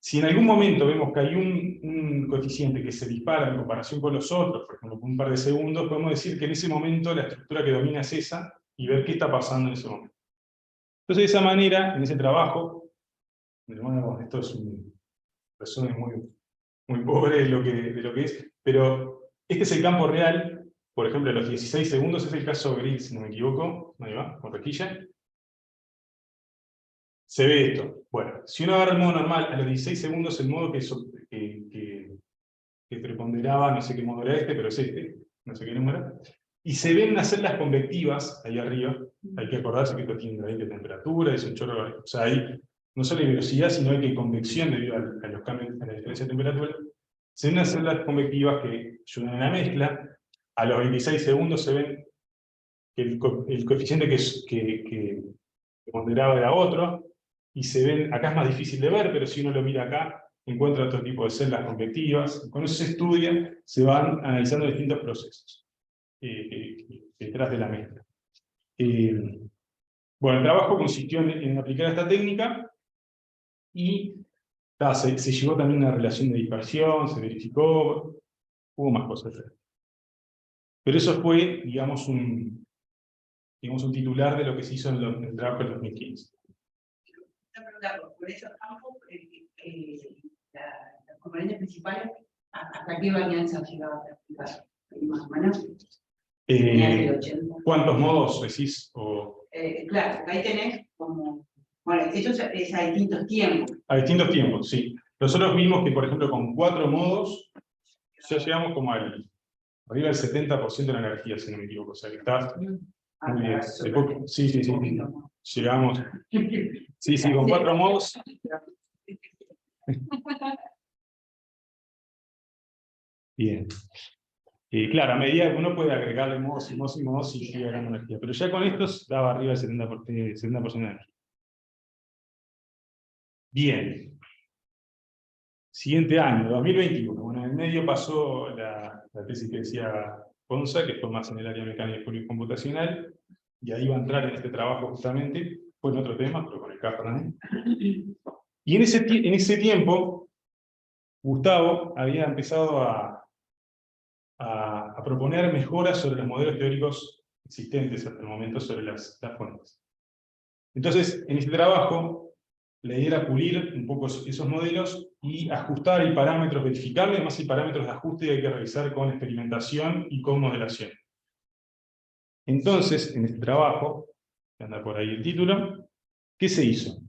Si en algún momento vemos que hay un coeficiente que se dispara en comparación con los otros, por ejemplo, por un par de segundos, podemos decir que en ese momento la estructura que domina es esa, y ver qué está pasando en ese momento. Entonces, de esa manera, en ese trabajo, bueno, esto es un resumen muy pobre de lo que es, pero este es el campo real. Por ejemplo, a los 16 segundos es el caso Grill, si no me equivoco, ahí va, con rejilla. Se ve esto. Bueno, si uno agarra el modo normal, a los 16 segundos el modo que preponderaba, no sé qué modo era este, pero es este, no sé qué número, y se ven unas celdas convectivas ahí arriba. Hay que acordarse que esto tiene un gradiente de temperatura, es un chorro, o sea, hay no solo hay velocidad, sino hay que convección debido a los cambios, a la diferencia de temperatura. Se ven unas celdas convectivas que ayudan a la mezcla. A los 26 segundos se ven que el coeficiente que ponderaba era otro, y se ven, acá es más difícil de ver, pero si uno lo mira acá, encuentra otro tipo de celdas convectivas. Con eso se estudia, se van analizando distintos procesos detrás de la mezcla. Bueno, el trabajo consistió en aplicar esta técnica, y se llegó también a una relación de dispersión, se verificó, hubo más cosas. Pero eso fue, digamos, un titular de lo que se hizo en el trabajo del 2015. Una pregunta, por esos campos, las componentes principales, ¿hasta qué varianza han llegado a aplicar? Más o menos. ¿Cuántos modos decís? Claro, ahí tenés como, bueno, esto es a distintos tiempos. A distintos tiempos, sí. Nosotros vimos que, por ejemplo, con 4 modos, ya llegamos como arriba del 70% de la energía, si no me equivoco. O sea, que está muy bien. Sí. Llegamos. Sí, con 4 modos. Bien. Claro, a medida que uno puede agregarle modos y sigue ganando energía. Pero ya con estos daba arriba del 70% de energía. Bien. Siguiente año, 2021. Bueno, en el medio pasó la tesis que decía Ponza, que fue más en el área mecánica y computacional, y ahí va a entrar en este trabajo justamente, fue en otro tema, pero con el CAFA también. Y en ese tiempo, Gustavo había empezado a proponer mejoras sobre los modelos teóricos existentes hasta el momento sobre las fuentes. Entonces, en este trabajo, la idea era pulir un poco esos modelos y ajustar el parámetro verificable, además hay parámetros de ajuste que hay que realizar con experimentación y con modelación. Entonces, en este trabajo, que anda por ahí el título, ¿qué se hizo?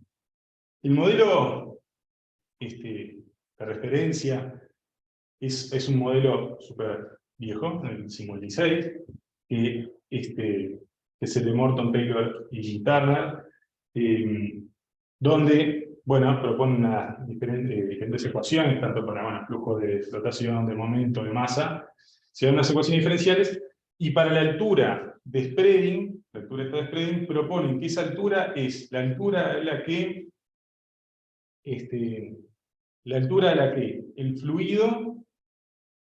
El modelo de referencia es un modelo súper viejo, el 56, que es el de Morton, Taylor y Turner, donde, bueno, propone diferentes ecuaciones, tanto para flujo de flotación, de momento, de masa, se dan unas ecuaciones diferenciales, y para la altura de spreading, proponen que esa altura es la altura a la que el fluido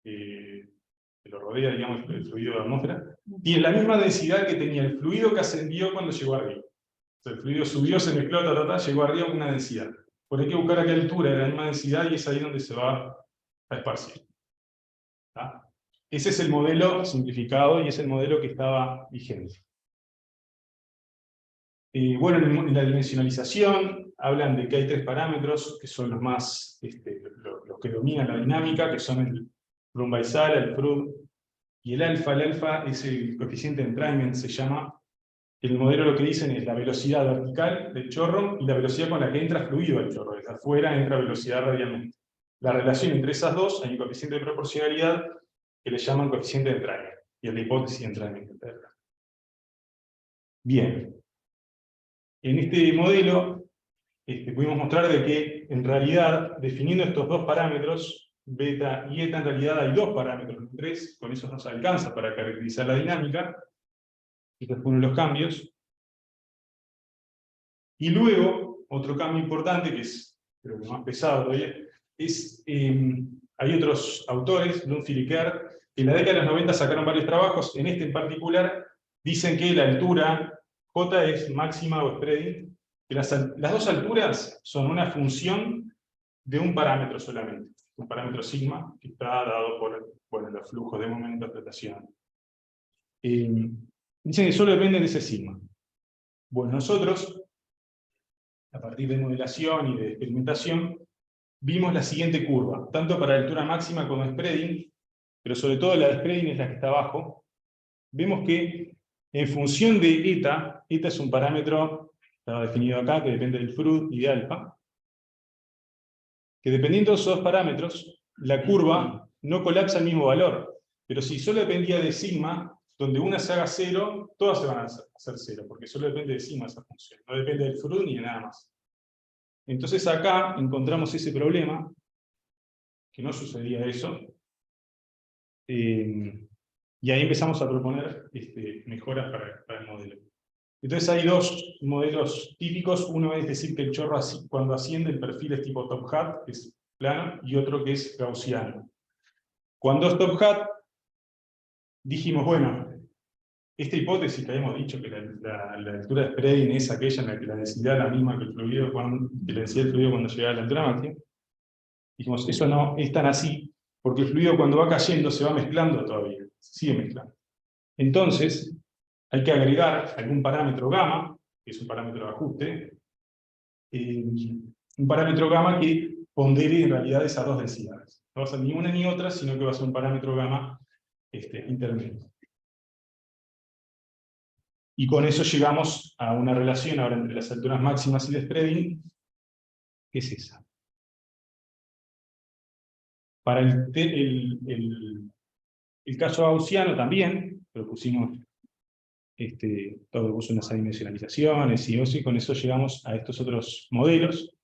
que lo rodea, digamos, el fluido de la atmósfera, tiene la misma densidad que tenía el fluido que ascendió cuando llegó arriba. O sea, el fluido subió, se mezcló, llegó arriba con una densidad. Por hay que buscar a qué altura era la misma densidad, y es ahí donde se va a esparcir. ¿Tá? Ese es el modelo simplificado, y es el modelo que estaba vigente. Bueno, en la dimensionalización hablan de que hay 3 parámetros que son los más, los que dominan la dinámica, que son el Brumbaitzal, el Froude y el alfa. El alfa es el coeficiente de entrainment, se llama. El modelo lo que dicen es la velocidad vertical del chorro y la velocidad con la que entra fluido al chorro. Desde afuera entra velocidad radialmente. La relación entre esas dos, hay un coeficiente de proporcionalidad que le llaman coeficiente de entrainment, y el de hipótesis de entrainment. Bien. En este modelo pudimos mostrar de que, en realidad, definiendo estos 2 parámetros, beta y eta, en realidad hay 2 parámetros, 3, con eso nos alcanza para caracterizar la dinámica. Este fue uno de los cambios. Y luego, otro cambio importante, que es creo que más pesado todavía, es, hay otros autores, Bloomfield y Kerr, que en la década de los 90 sacaron varios trabajos. En este en particular, dicen que la altura J es máxima o spreading, que las 2 alturas son una función de un parámetro solamente, un parámetro sigma, que está dado por, bueno, los flujos de momento de flotación. Dicen que solo depende de ese sigma. Bueno, nosotros, a partir de modelación y de experimentación, vimos la siguiente curva, tanto para altura máxima como spreading, pero sobre todo la de spreading es la que está abajo. Vemos que en función de eta, eta es un parámetro, está definido acá, que depende del FRUD y de alfa, que dependiendo de esos dos parámetros, la curva no colapsa al mismo valor. Pero si solo dependía de sigma, donde una se haga 0, todas se van a hacer 0, porque solo depende de sigma esa función, no depende del FRUD ni de nada más. Entonces acá encontramos ese problema, que no sucedía eso, y ahí empezamos a proponer mejoras para el modelo. Entonces hay dos modelos típicos, uno es decir que el chorro cuando asciende el perfil es tipo top hat, que es plano, y otro que es gaussiano. Cuando es top hat, dijimos, bueno, esta hipótesis que habíamos dicho que la altura de spreading es aquella en la que la densidad es la misma que, que la densidad del fluido cuando llega a la altura máxima, dijimos, eso no es tan así, porque el fluido cuando va cayendo se va mezclando todavía, se sigue mezclando. Entonces, hay que agregar algún parámetro gamma, que es un parámetro de ajuste, un parámetro gamma que pondere en realidad esas dos densidades. No va a ser ni una ni otra, sino que va a ser un parámetro gamma intermedio. Y con eso llegamos a una relación ahora entre las alturas máximas y el spreading, que es esa. Para el caso gaussiano también, propusimos todo puso unas adimensionalizaciones y con eso llegamos a estos otros modelos.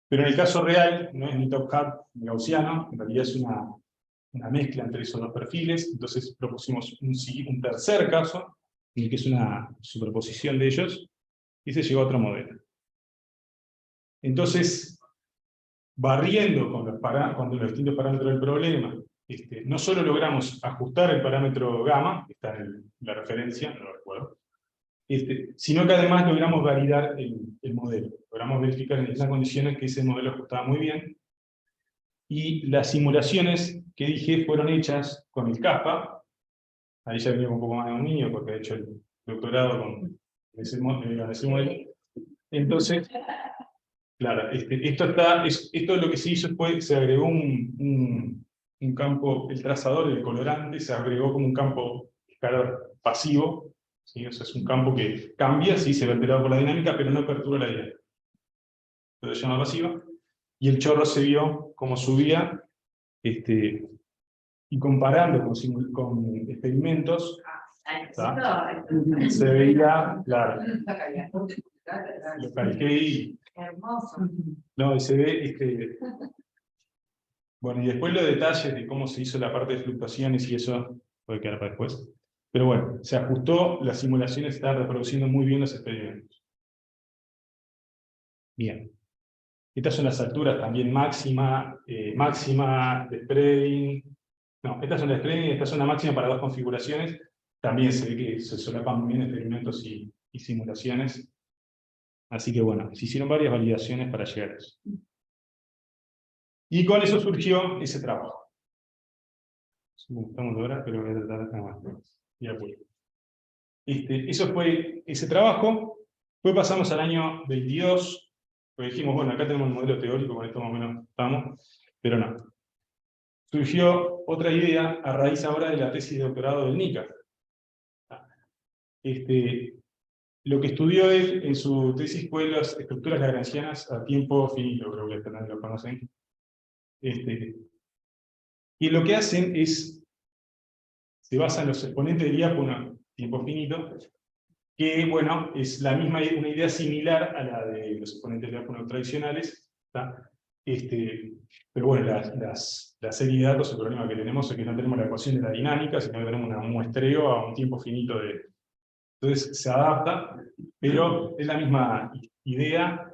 Pero en el caso real, no es ni top hat ni gaussiano, en realidad es una mezcla entre esos dos perfiles, entonces propusimos un tercer caso, en el que es una superposición de ellos, y se llegó a otro modelo. Entonces, barriendo con los distintos parámetros del problema, no solo logramos ajustar el parámetro gamma, que está en la referencia, no lo recuerdo, sino que además logramos validar el modelo. Logramos verificar en esas condiciones que ese modelo ajustaba muy bien. Y las simulaciones que dije fueron hechas con el CASPA. Ahí ya venía un poco más de un niño, porque ha hecho el doctorado con ese modelo. Entonces, claro, esto lo que se hizo fue, se agregó un campo, el trazador, el colorante, se agregó como un campo escalar pasivo, ¿sí? O sea, es un campo que cambia, sí, se ve alterado por la dinámica, pero no perturba la dinámica. Entonces se llama pasiva, y el chorro se vio como subía, y comparando con experimentos, se veía, claro, lo calqué y... Hermoso. No, y se ve, bueno, y después los detalles de cómo se hizo la parte de fluctuaciones y eso puede quedar para después. Pero bueno, se ajustó, las simulaciones están reproduciendo muy bien los experimentos. Bien. Estas son las alturas también máxima de spreading. No, estas son las spreading y estas son la máxima para dos configuraciones. También se ve que se solapan muy bien experimentos y simulaciones. Así que bueno, se hicieron varias validaciones para llegar a eso. Y con eso surgió ese trabajo. Estamos de hora, pero voy a tratar de apoyo. Eso fue ese trabajo. Después pasamos al año 22, pues dijimos, bueno, acá tenemos el modelo teórico, con esto más o menos estamos, pero no. Surgió otra idea a raíz ahora de la tesis de doctorado del NICA. Lo que estudió él en su tesis fue las estructuras lagrangianas a tiempo finito, creo que también lo conocen. Y lo que hacen es, se basan en los exponentes de diácono tiempo finito, que bueno, es la misma, una idea similar a la de los exponentes de diácono tradicionales, ¿tá? Pero bueno, la serie de datos, el problema que tenemos es que no tenemos la ecuación de la dinámica, sino que tenemos un muestreo a un tiempo finito de... Entonces se adapta, pero es la misma idea,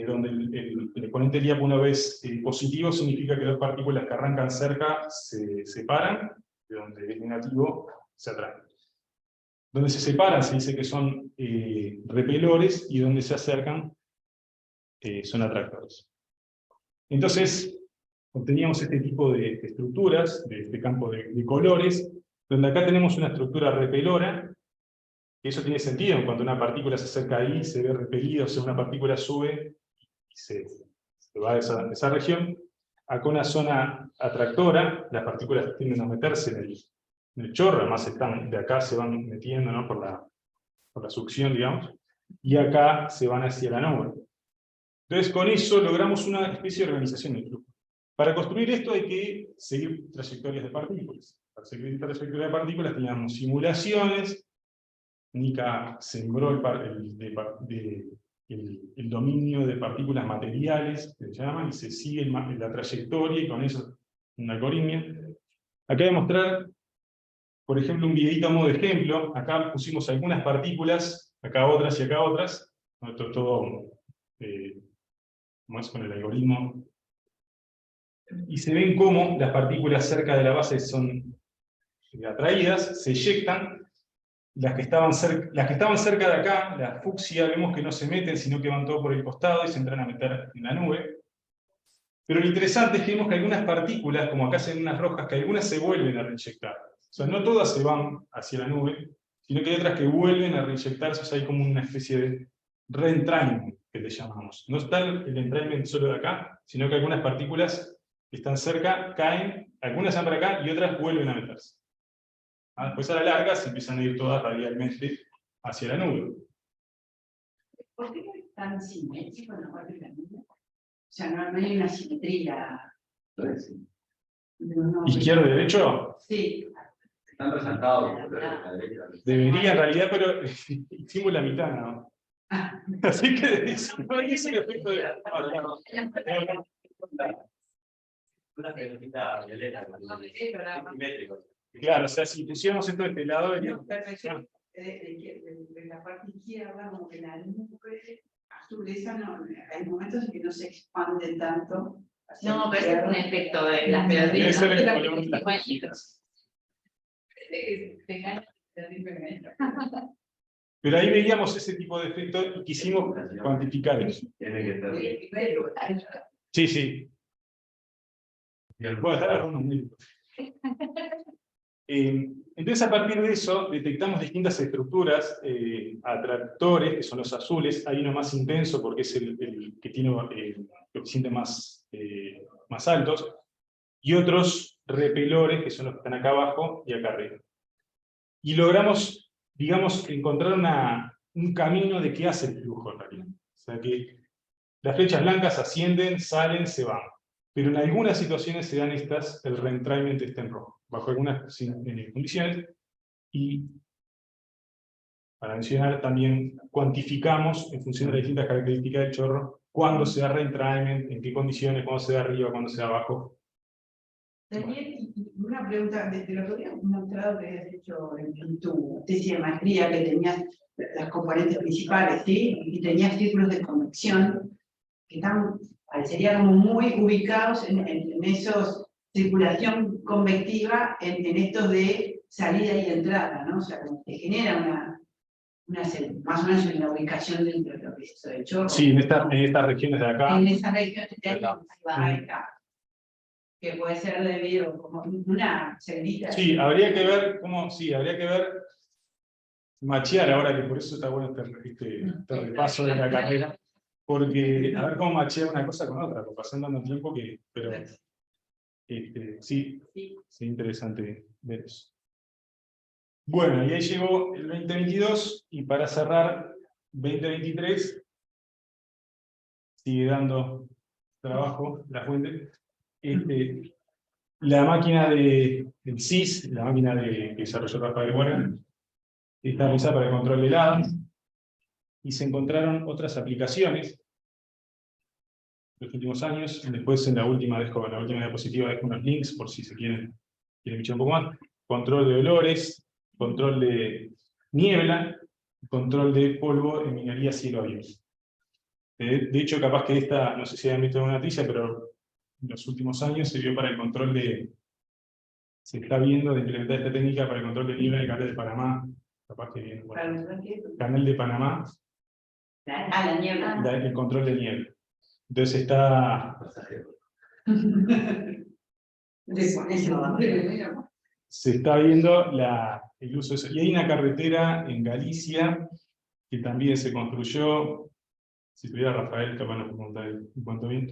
donde el exponente del diácono una vez positivo significa que dos partículas que arrancan cerca se separan, de donde es negativo se atraen. Donde se separan se dice que son repelores, y donde se acercan son atractores. Entonces, obteníamos este tipo de estructuras, de este campo de colores, donde acá tenemos una estructura repelora, y eso tiene sentido, cuando una partícula se acerca ahí, se ve repelida, o sea, una partícula sube y se va de esa región. Acá una zona atractora, las partículas tienden a meterse en el chorro, además están, de acá se van metiendo, ¿no? por la succión, digamos, y acá se van hacia la nube. Entonces, con eso logramos una especie de organización del flujo. Para construir esto hay que seguir trayectorias de partículas. Para seguir trayectorias de partículas teníamos simulaciones. Nika sembró el dominio de partículas materiales, que se llama, y se sigue la trayectoria, y con eso una algoritmia. Acá voy a mostrar, por ejemplo, un videito a modo de ejemplo. Acá pusimos algunas partículas, acá otras y acá otras. Esto es todo más con el algoritmo. Y se ven cómo las partículas cerca de la base son atraídas, se eyectan. Las que estaban cerca de acá, la fucsia, vemos que no se meten, sino que van todo por el costado y se entran a meter en la nube. Pero lo interesante es que vemos que algunas partículas, como acá se ven unas rojas, que algunas se vuelven a reinyectar. O sea, no todas se van hacia la nube, sino que hay otras que vuelven a reinyectarse, o sea, hay como una especie de reentrainment, que le llamamos. No está el entrainment solo de acá, sino que algunas partículas que están cerca caen, algunas van para acá y otras vuelven a meterse. Después a la larga se empiezan a ir todas radialmente hacia la nube. ¿Por qué no es tan simétrico en la parte de la nube? O sea, no hay una simetría. ¿Izquierdo-derecho? Sí. Están resaltados por la derecha. Debería en realidad, pero hicimos la mitad, ¿no? Así que no hay ese efecto de... Una pelotita violeta, simétrico. Claro, o sea, si pusiéramos esto de este lado, De la parte izquierda, como que la nube azul esa, no, hay momentos en que no se expande tanto. No, pero ese es un efecto de las debe pelotitas. ser el ¿No? color de las cositas. Te engañas, te engañas. Pero ahí veíamos ese tipo de efecto y quisimos cuantificar eso. Tiene que ser. Sí, sí. Bueno, estar unos minutos. Entonces, a partir de eso, detectamos distintas estructuras, atractores, que son los azules. Hay uno más intenso porque es el que tiene coeficientes más altos, y otros repelores, que son los que están acá abajo y acá arriba. Y logramos, digamos, encontrar un camino de qué hace el flujo en realidad. O sea que las flechas blancas ascienden, salen, se van. Pero en algunas situaciones se dan el reentrainment está en rojo, bajo algunas condiciones. Y para mencionar, también cuantificamos, en función de las distintas características del chorro, cuándo se da reentrainment, en qué condiciones, cuándo se da arriba, cuándo se da abajo. Daniel, y una pregunta, desde lo que habías mostrado que habías hecho en tu tesis de maestría, que tenías las componentes principales, ¿sí? Y tenías círculos de convección, que están, parecería como muy ubicados en esos circulación convectiva, en estos de salida y entrada, ¿no? O sea, como que genera más o menos una ubicación dentro de lo que es eso del chorro. Sí, en estas regiones de acá. En esas regiones de acá. Que puede ser debido como una celdita. Sí, habría que ver machear ahora, que por eso está bueno este repaso de la carrera, porque a ver cómo machear una cosa con otra, porque pasando dando tiempo pero sí, es interesante ver eso. Bueno, y ahí llegó el 2022, y para cerrar 2023, sigue dando trabajo la fuente. La máquina del CIS, la máquina que desarrolló Rafael Warner, está realizada para el control de heladas, y se encontraron otras aplicaciones en los últimos años. Después, en la última diapositiva, dejo unos links por si se quieren echar un poco más. Control de olores, control de niebla, control de polvo en minería a cielo abierto. De hecho, capaz que esta, no sé si han visto una noticia, pero en los últimos años se vio para el control se está viendo de implementar esta técnica para el control de niebla en el canal de Panamá. Capaz que viene, bueno, canal de Panamá. La niebla. El control de niebla. Entonces está Se está viendo el uso de eso. Y hay una carretera en Galicia que también se construyó, si tuviera Rafael, capaz nos puede contar en cuanto bien,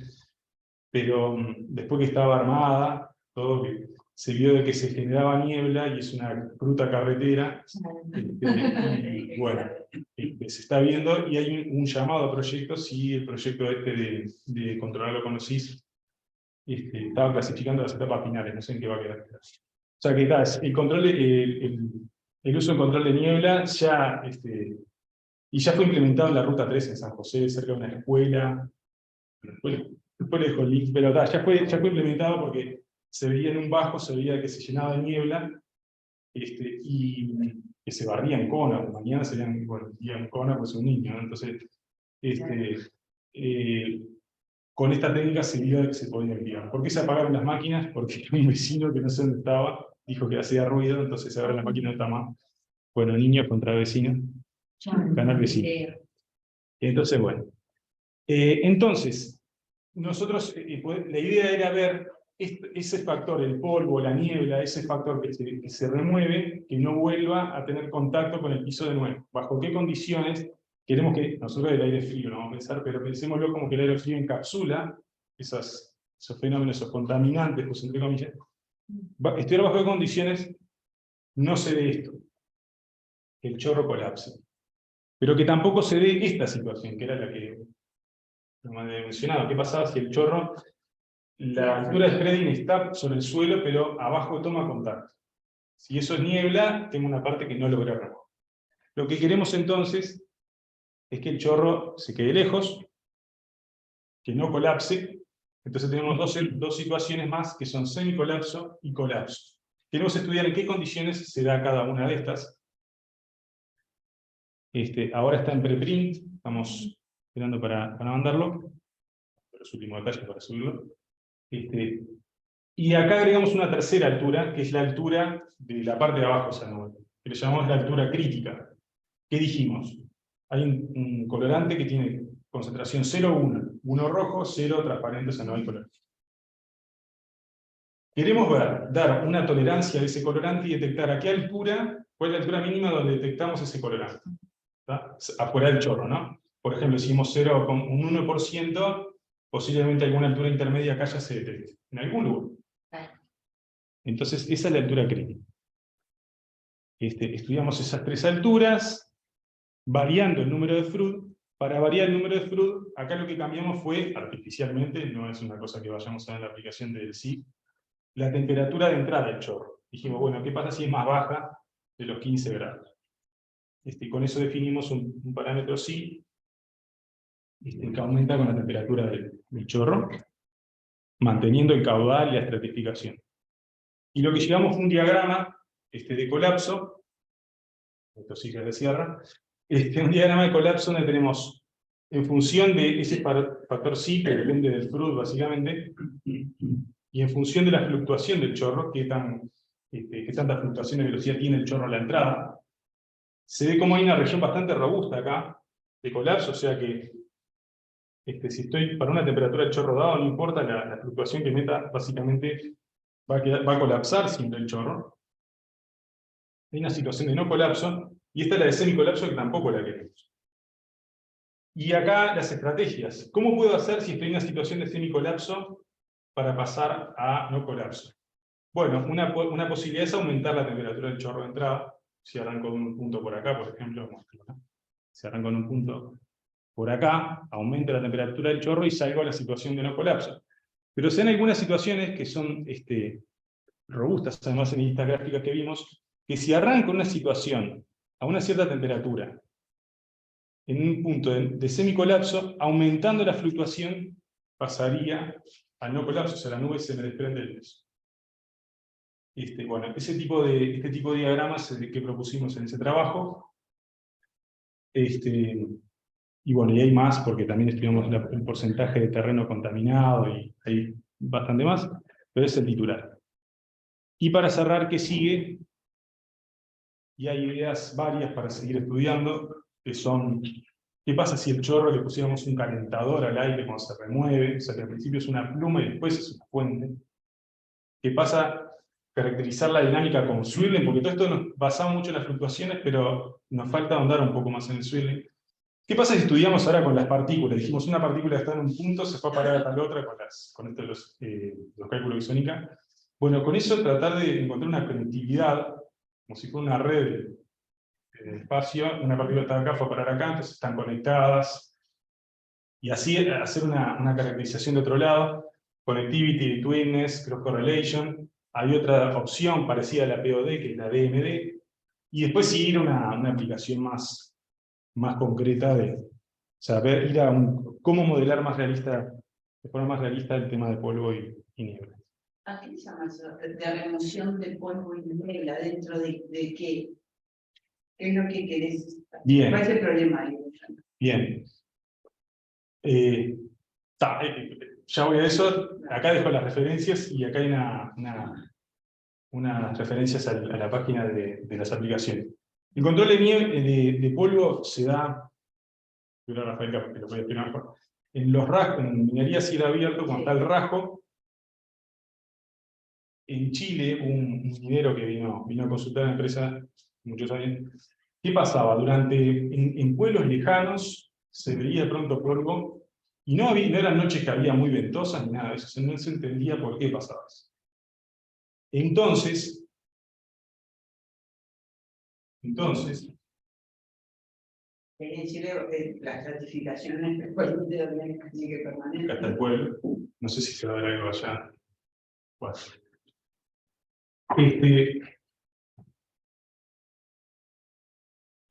pero después que estaba armada, todo, que se vio de que se generaba niebla y es una bruta carretera, y bueno, se está viendo y hay un llamado a proyectos, si el proyecto de controlarlo con los CIS estaba clasificando las etapas finales, no sé en qué va a quedar. O sea que el control, el uso del control de niebla ya, y ya fue implementado en la Ruta 3 en San José, cerca de una escuela. Después le dejo el link, pero ya fue implementado porque se veía en un bajo, se veía que se llenaba de niebla, y que se barría en Kona, mañana serían, bueno, día en Kona pues un niño, ¿no? Entonces, con esta técnica se vio que se podía enviar. ¿Por qué se apagaron las máquinas? Porque un vecino que no sé dónde estaba, dijo que hacía ruido, entonces ahora la máquina no está más. Bueno, niños contra vecinos, canal vecino. Entonces, bueno. Entonces, nosotros, la idea era ver ese factor, el polvo, la niebla, ese factor que se remueve, que no vuelva a tener contacto con el piso de nuevo. ¿Bajo qué condiciones queremos que nosotros el aire frío no vamos a pensar, pero pensémoslo como que el aire frío encapsula esos fenómenos, esos contaminantes, pues entre comillas? Estudiar bajo qué condiciones no se ve esto, que el chorro colapse. Pero que tampoco se dé esta situación, que era la que como he mencionado. ¿Qué pasaba si el chorro, la altura del threading está sobre el suelo, pero abajo toma contacto? Si eso es niebla, tengo una parte que no logra remover. Lo que queremos entonces es que el chorro se quede lejos, que no colapse. Entonces tenemos dos situaciones más que son semicolapso y colapso. Queremos estudiar en qué condiciones se da cada una de estas. Ahora está en preprint, estamos esperando para mandarlo, los últimos detalles para subirlo. Y acá agregamos una tercera altura, que es la altura de la parte de abajo de esa nube, que le llamamos la altura crítica. ¿Qué dijimos? Hay un colorante que tiene concentración 0,1, 1 rojo, 0 transparente, o sea, no hay color. Queremos dar una tolerancia de ese colorante y detectar a qué altura, cuál es la altura mínima donde detectamos ese colorante. ¿Está? Afuera del chorro, ¿no? Por ejemplo, si hicimos 0 con un 1%, posiblemente alguna altura intermedia acá ya se detecte, en algún lugar. Entonces, esa es la altura crítica. Estudiamos esas tres alturas, variando el número de Froude. Para variar el número de Froude, acá lo que cambiamos fue, artificialmente, no es una cosa que vayamos a ver en la aplicación del SIG, la temperatura de entrada del chorro. Dijimos, bueno, ¿qué pasa si es más baja de los 15 grados? Con eso definimos un parámetro psi, que aumenta con la temperatura del chorro, manteniendo el caudal y la estratificación. Y lo que llegamos fue un diagrama de colapso, esto sí que es de sierra, un diagrama de colapso donde tenemos, en función de ese factor psi, que depende del Froude básicamente, y en función de la fluctuación del chorro, qué tanta fluctuación de velocidad tiene el chorro a la entrada, se ve como hay una región bastante robusta acá, de colapso, o sea que si estoy para una temperatura de chorro dado, no importa la fluctuación que meta, básicamente va a colapsar siendo el chorro. Hay una situación de no colapso, y esta es la de semicolapso que tampoco la queremos. Y acá las estrategias. ¿Cómo puedo hacer si estoy en una situación de semicolapso para pasar a no colapso? Bueno, una posibilidad es aumentar la temperatura del chorro de entrada. Si arranco en un punto por acá, por ejemplo, si arranco en un punto por acá, aumento la temperatura del chorro y salgo a la situación de no colapso. Pero se dan algunas situaciones que son robustas, además en esta gráfica que vimos, que si arranco una situación a una cierta temperatura, en un punto de semicolapso, aumentando la fluctuación, pasaría al no colapso, o sea, la nube se me desprende del peso. Bueno, este tipo de diagramas es el que propusimos en ese trabajo. Y bueno, y hay más, porque también estudiamos el porcentaje de terreno contaminado, y hay bastante más, pero es el titular. Y para cerrar, ¿qué sigue? Y hay ideas varias para seguir estudiando, que son, ¿Qué pasa si el chorro le pusiéramos un calentador al aire cuando se remueve? O sea, que al principio es una pluma y después es una fuente. ¿Qué pasa? Caracterizar la dinámica con swirling, porque todo esto nos basamos mucho en las fluctuaciones, pero nos falta ahondar un poco más en el swirling. ¿Qué pasa si estudiamos ahora con las partículas? Dijimos, una partícula está en un punto, se fue a parar a tal otra con esto de los cálculos de sónica. Bueno, con eso tratar de encontrar una conectividad, como si fuera una red de espacio, una partícula está acá, fue a parar acá, entonces están conectadas, y así hacer una caracterización de otro lado, connectivity, betweenness, cross correlation. Hay otra opción parecida a la POD, que es la DMD, y después seguir una aplicación más concreta de saber ir a cómo modelar más realista, de forma más realista el tema de polvo y niebla. ¿A qué se llama eso? De remoción de polvo y niebla, dentro de qué? ¿Qué es lo que querés? Bien. ¿Cuál es el problema ahí? Bien. Ya voy a eso. Acá dejo las referencias y acá hay unas referencias a la página de las aplicaciones. El control de polvo se da, yo era Rafael que lo voy a explicar mejor, en los rajos, en minería a cielo abierto, cuando está el rajo. En Chile, un minero que vino a consultar a la empresa, muchos años, ¿qué pasaba? En pueblos lejanos se veía de pronto polvo, y no eran noches que había muy ventosas ni nada de eso, no se entendía por qué pasaba eso. Entonces, En Chile, las ratificaciones después de que permanente. hasta el pueblo, no sé si se va a ver algo allá. Bueno.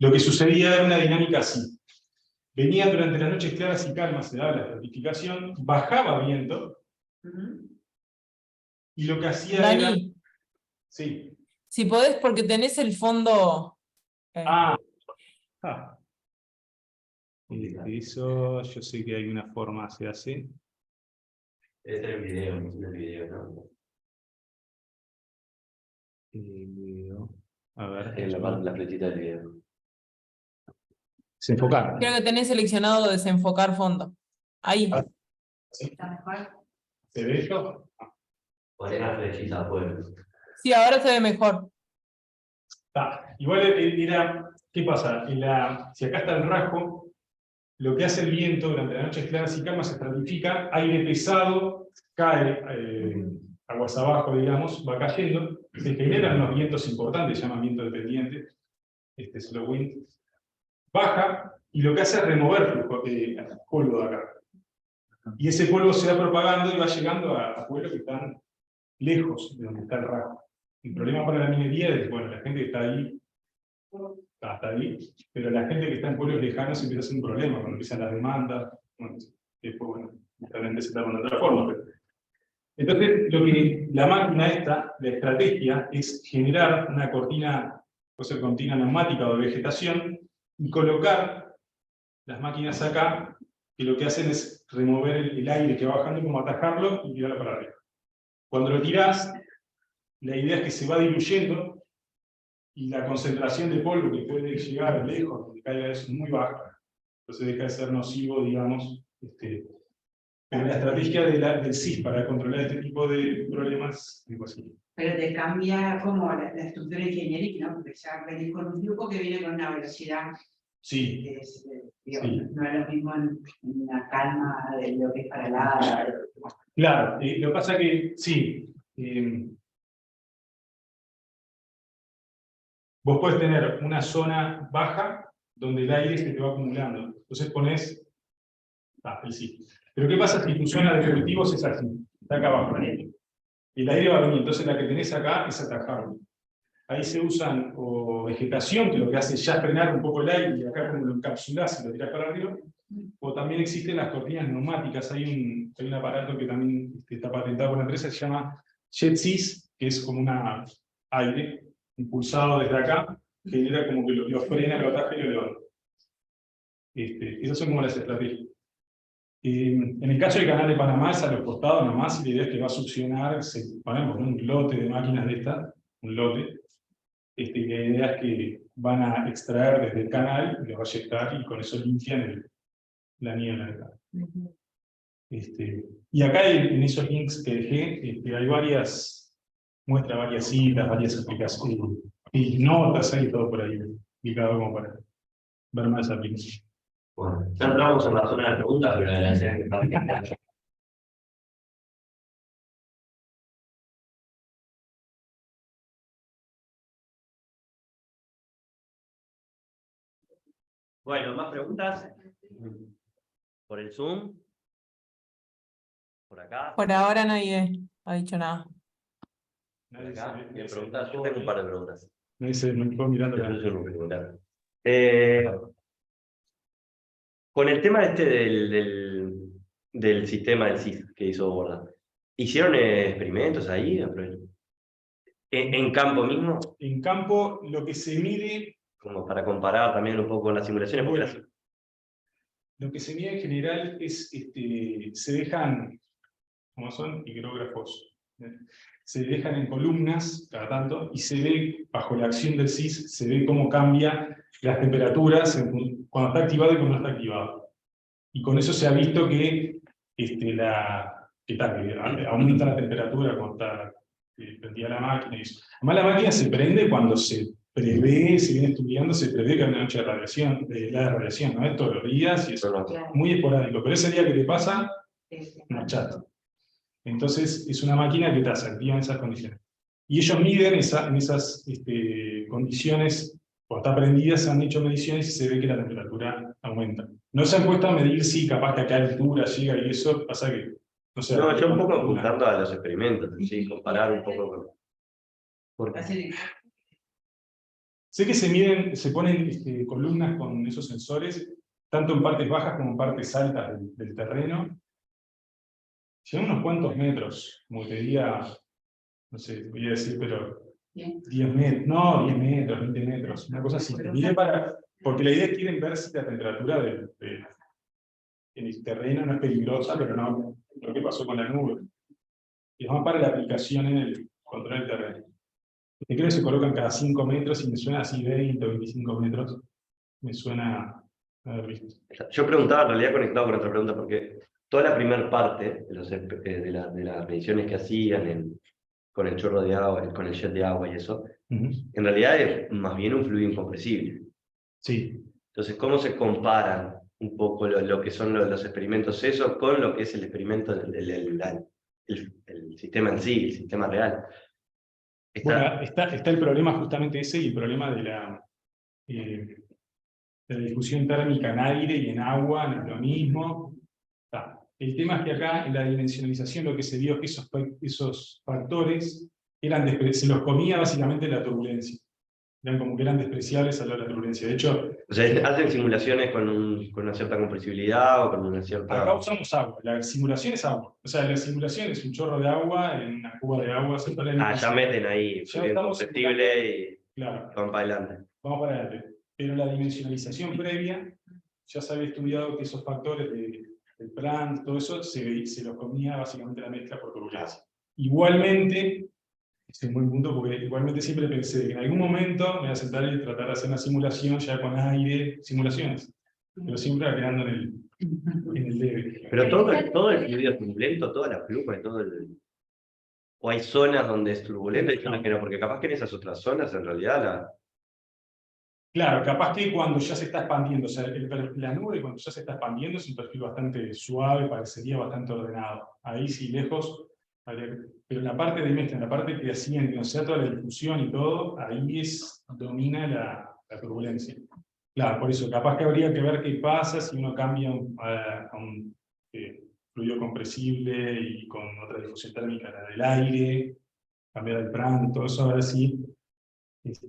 Lo que sucedía era una dinámica así. Venía durante las noches claras y calmas, se daba la estratificación, bajaba viento, y lo que hacía Dani, era... Sí. si podés, porque tenés el fondo. Eso, yo sé que hay una forma, se hace. Es el video, no es el video, ¿no? A ver. En la flechita del video. Desenfocar. Creo que tenés seleccionado desenfocar fondo. Ahí. ¿Sí? ¿Está mejor? ¿Se ve esto? Poner la flechita, pues. Sí, ahora se ve mejor. Igual era, ¿qué pasa? Si acá está el rasgo, lo que hace el viento durante las noches claras y calmas se estratifica, aire pesado, cae aguas abajo, digamos, va cayendo, se generan unos vientos importantes, se llaman vientos dependientes, slow wind, baja, y lo que hace es remover polvo de acá. Y ese polvo se va propagando y va llegando a pueblos que están lejos de donde está el rasgo. El problema para la minería es, bueno, la gente que está ahí, hasta ahí, pero la gente que está en pueblos lejanos empieza a ser un problema, cuando empiezan las demandas, bueno, después, bueno, realmente se trata de otra forma. Pero... Entonces, lo que la máquina esta, la estrategia, es generar una cortina, puede ser cortina neumática o de vegetación, y colocar las máquinas acá, que lo que hacen es remover el aire que va bajando, como atajarlo y tirarlo para arriba. Cuando lo tirás, la idea es que se va diluyendo, y la concentración de polvo que puede llegar lejos, donde caiga, es muy baja. Entonces deja de ser nocivo, digamos. Pero la estrategia del CIS para controlar este tipo de problemas es así. Pero te cambia como la estructura ingenieril, ¿no? Porque ya venís con un flujo que viene con una velocidad Sí. que es, digamos, no es lo mismo en una calma de lo que es para la... Claro, lo que pasa que, sí, vos podés tener una zona baja donde el aire se te va acumulando. Entonces ponés... sí. Pero ¿qué pasa si tu zona de cultivos es así? Está acá abajo. El aire va a venir, entonces la que tenés acá es atajable. Ahí se usan o vegetación, que lo que hace es ya frenar un poco el aire, y acá como lo encapsulás y lo tirás para arriba, o también existen las cortinas neumáticas. Hay un aparato que también está patentado por la empresa, se llama JetSys, que es como un aire impulsado desde acá, que genera como que lo frena, lo ataja y lo levanta. Esas son como las estrategias. En el caso del canal de Panamá es a los costados nomás, y la idea es que va a succionar, ponemos un lote de máquinas de estas, un lote, y la idea es que van a extraer desde el canal, y lo va a inyectar, y con eso limpian la niebla. Y acá en esos links que dejé, hay muestra varias citas, varias aplicaciones, y notas, hay todo por ahí, ubicado como para ver más aplicaciones. Bueno, ya entramos en la zona de preguntas, pero la idea es que está bien. Bueno, ¿más preguntas? ¿Por el Zoom? ¿Por acá? Por ahora nadie ha dicho nada. ¿Por acá? ¿Me preguntas? Yo tengo un par de preguntas. Nadie se me quedó mirando Yo la... soy un preguntar. Con el tema del sistema del CIS que hizo Borda, ¿hicieron experimentos ahí? ¿En campo mismo? En campo, lo que se mide, Como para comparar también un poco con las simulaciones. Porque bueno, lo que se mide en general es, se dejan, como son higrógrafos, se dejan en columnas cada tanto, y se ve, bajo la acción del CIS, se ve cómo cambia las temperaturas cuando está activado y cuando no está activado. Y con eso se ha visto que, que aumenta la temperatura cuando está prendida la máquina y eso. Además, la máquina se prende cuando se prevé, se viene estudiando, se prevé que hay una noche de radiación, la radiación, ¿no? Es todos los días, y eso es muy esporádico. Pero ese día que te pasa, no chato. Entonces, es una máquina que se activa en esas condiciones. Y ellos miden en esas condiciones, cuando está prendida, se han hecho mediciones y se ve que la temperatura aumenta. No se han puesto a medir si capaz que a qué altura llega y eso, pasa que... No, sé, no, yo un poco apuntando a los experimentos, ¿sí? Comparar un poco con... Porque... Sé que se ponen columnas con esos sensores, tanto en partes bajas como en partes altas del terreno. Llegan unos cuantos metros, como te diría, no sé, voy a decir, pero 10 metros, no, 10 metros, 20 metros, una cosa así. Porque la idea es que quieren ver si la temperatura en el terreno no es peligrosa, pero no lo que pasó con la nube. Y es más para la aplicación en el control del terreno. Creo que se colocan cada 5 metros y me suena así 20 o 25 metros. Me suena haber visto. Yo preguntaba en realidad conectado con otra pregunta, porque toda la primera parte de las mediciones que hacían con el chorro de agua, con el jet de agua y eso, en realidad es más bien un fluido incompresible. Sí. Entonces, ¿cómo se comparan un poco lo que son los experimentos eso con lo que es el experimento el sistema en sí, el sistema real? Bueno, está el problema justamente ese, y el problema de la difusión térmica en aire y en agua, no es lo mismo. El tema es que acá, en la dimensionalización, lo que se vio es que esos factores se los comía básicamente la turbulencia. Eran como que eran despreciables a la hora de la turbulencia. De hecho, o sea, hacen simulaciones con una cierta compresibilidad o con una cierta... acá usamos agua. La simulación es agua. O sea, la simulación es un chorro de agua en una cuba de agua. ya meten ahí fluido incompresible y claro, van para adelante. Vamos para adelante. Pero la dimensionalización previa, ya se había estudiado que esos factores del Planck, todo eso, se los comía básicamente la mezcla por turbulencia. Igualmente, es un buen punto, porque igualmente siempre pensé que en algún momento me voy a sentar y tratar de hacer una simulación ya con aire, simulaciones, pero siempre quedando en el leve. Pero todo el fluido es turbulento, toda la pluma y todo el... O hay zonas donde es turbulento y zonas que no, porque capaz que en esas otras zonas en realidad Claro, capaz que cuando ya se está expandiendo, o sea, la nube cuando ya se está expandiendo es un perfil bastante suave, parecería bastante ordenado. Ahí sí, lejos, pero en la parte de mezcla, en la parte que hacían, o sea, toda la difusión y todo, ahí domina la turbulencia. Claro, por eso, capaz que habría que ver qué pasa si uno cambia a un fluido compresible y con otra difusión térmica, la del aire, cambiar el Planck, todo eso, ahora sí, es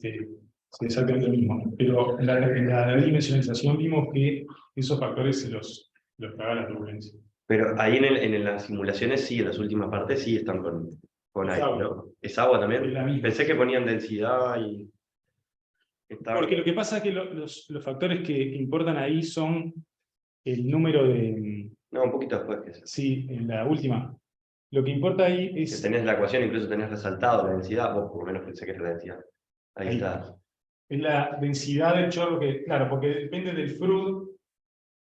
exactamente lo mismo. Pero en la dimensionalización vimos que esos factores se los traga la turbulencia. pero ahí en las simulaciones sí, en las últimas partes sí están con aire, ¿no? ¿Es agua también? Es la misma. Pensé que ponían densidad y... Porque lo que pasa es que los factores que importan ahí son el número de... No, un poquito después que eso. Sí, en la última. Lo que importa ahí Que es... tenés la ecuación, incluso tenés resaltado la densidad, o por lo menos pensé que era la densidad. Ahí Ahí. está. Es la densidad del chorro que, claro, porque depende del FRUD,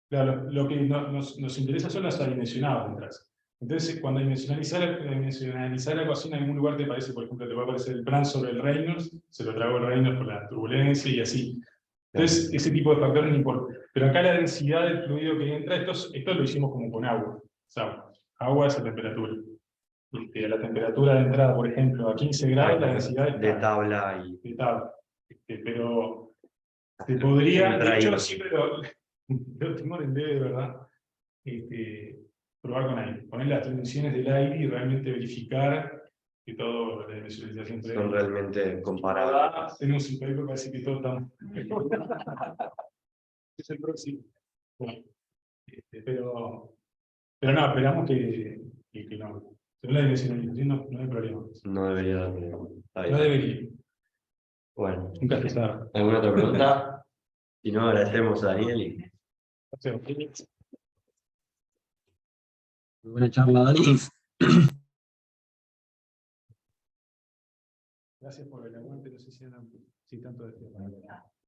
claro, lo que nos interesa son las adimensionadas detrás. Entonces, cuando dimensionalizar algo así en algún lugar te parece, por ejemplo, te va a aparecer el plan sobre el Reynolds, se lo tragó el Reynolds por la turbulencia y así. Entonces, ese tipo de factores no importa. Pero acá la densidad del fluido que entra, esto lo hicimos como con agua. O sea, agua es a temperatura. A la temperatura de entrada, por ejemplo, a 15 grados, la densidad es De tabla y de tabla. Pero se podría, de entra hecho, ahí. siempre lo tengo en de verdad, probar con aire, poner las dimensiones del aire y realmente verificar que todo, la dimensionalización son realmente comparables. tenemos un paper, parece que todo está. Es el próximo. Bueno, pero no, esperamos que no. Según la dimensionalización no hay problema. No debería dar problema. Está bien. No debería. Bueno, Nunca se sabe. ¿alguna otra pregunta? Si no, agradecemos a Daniel y Muy buena charla, Dani. Gracias por el aguante, no sé si tanto de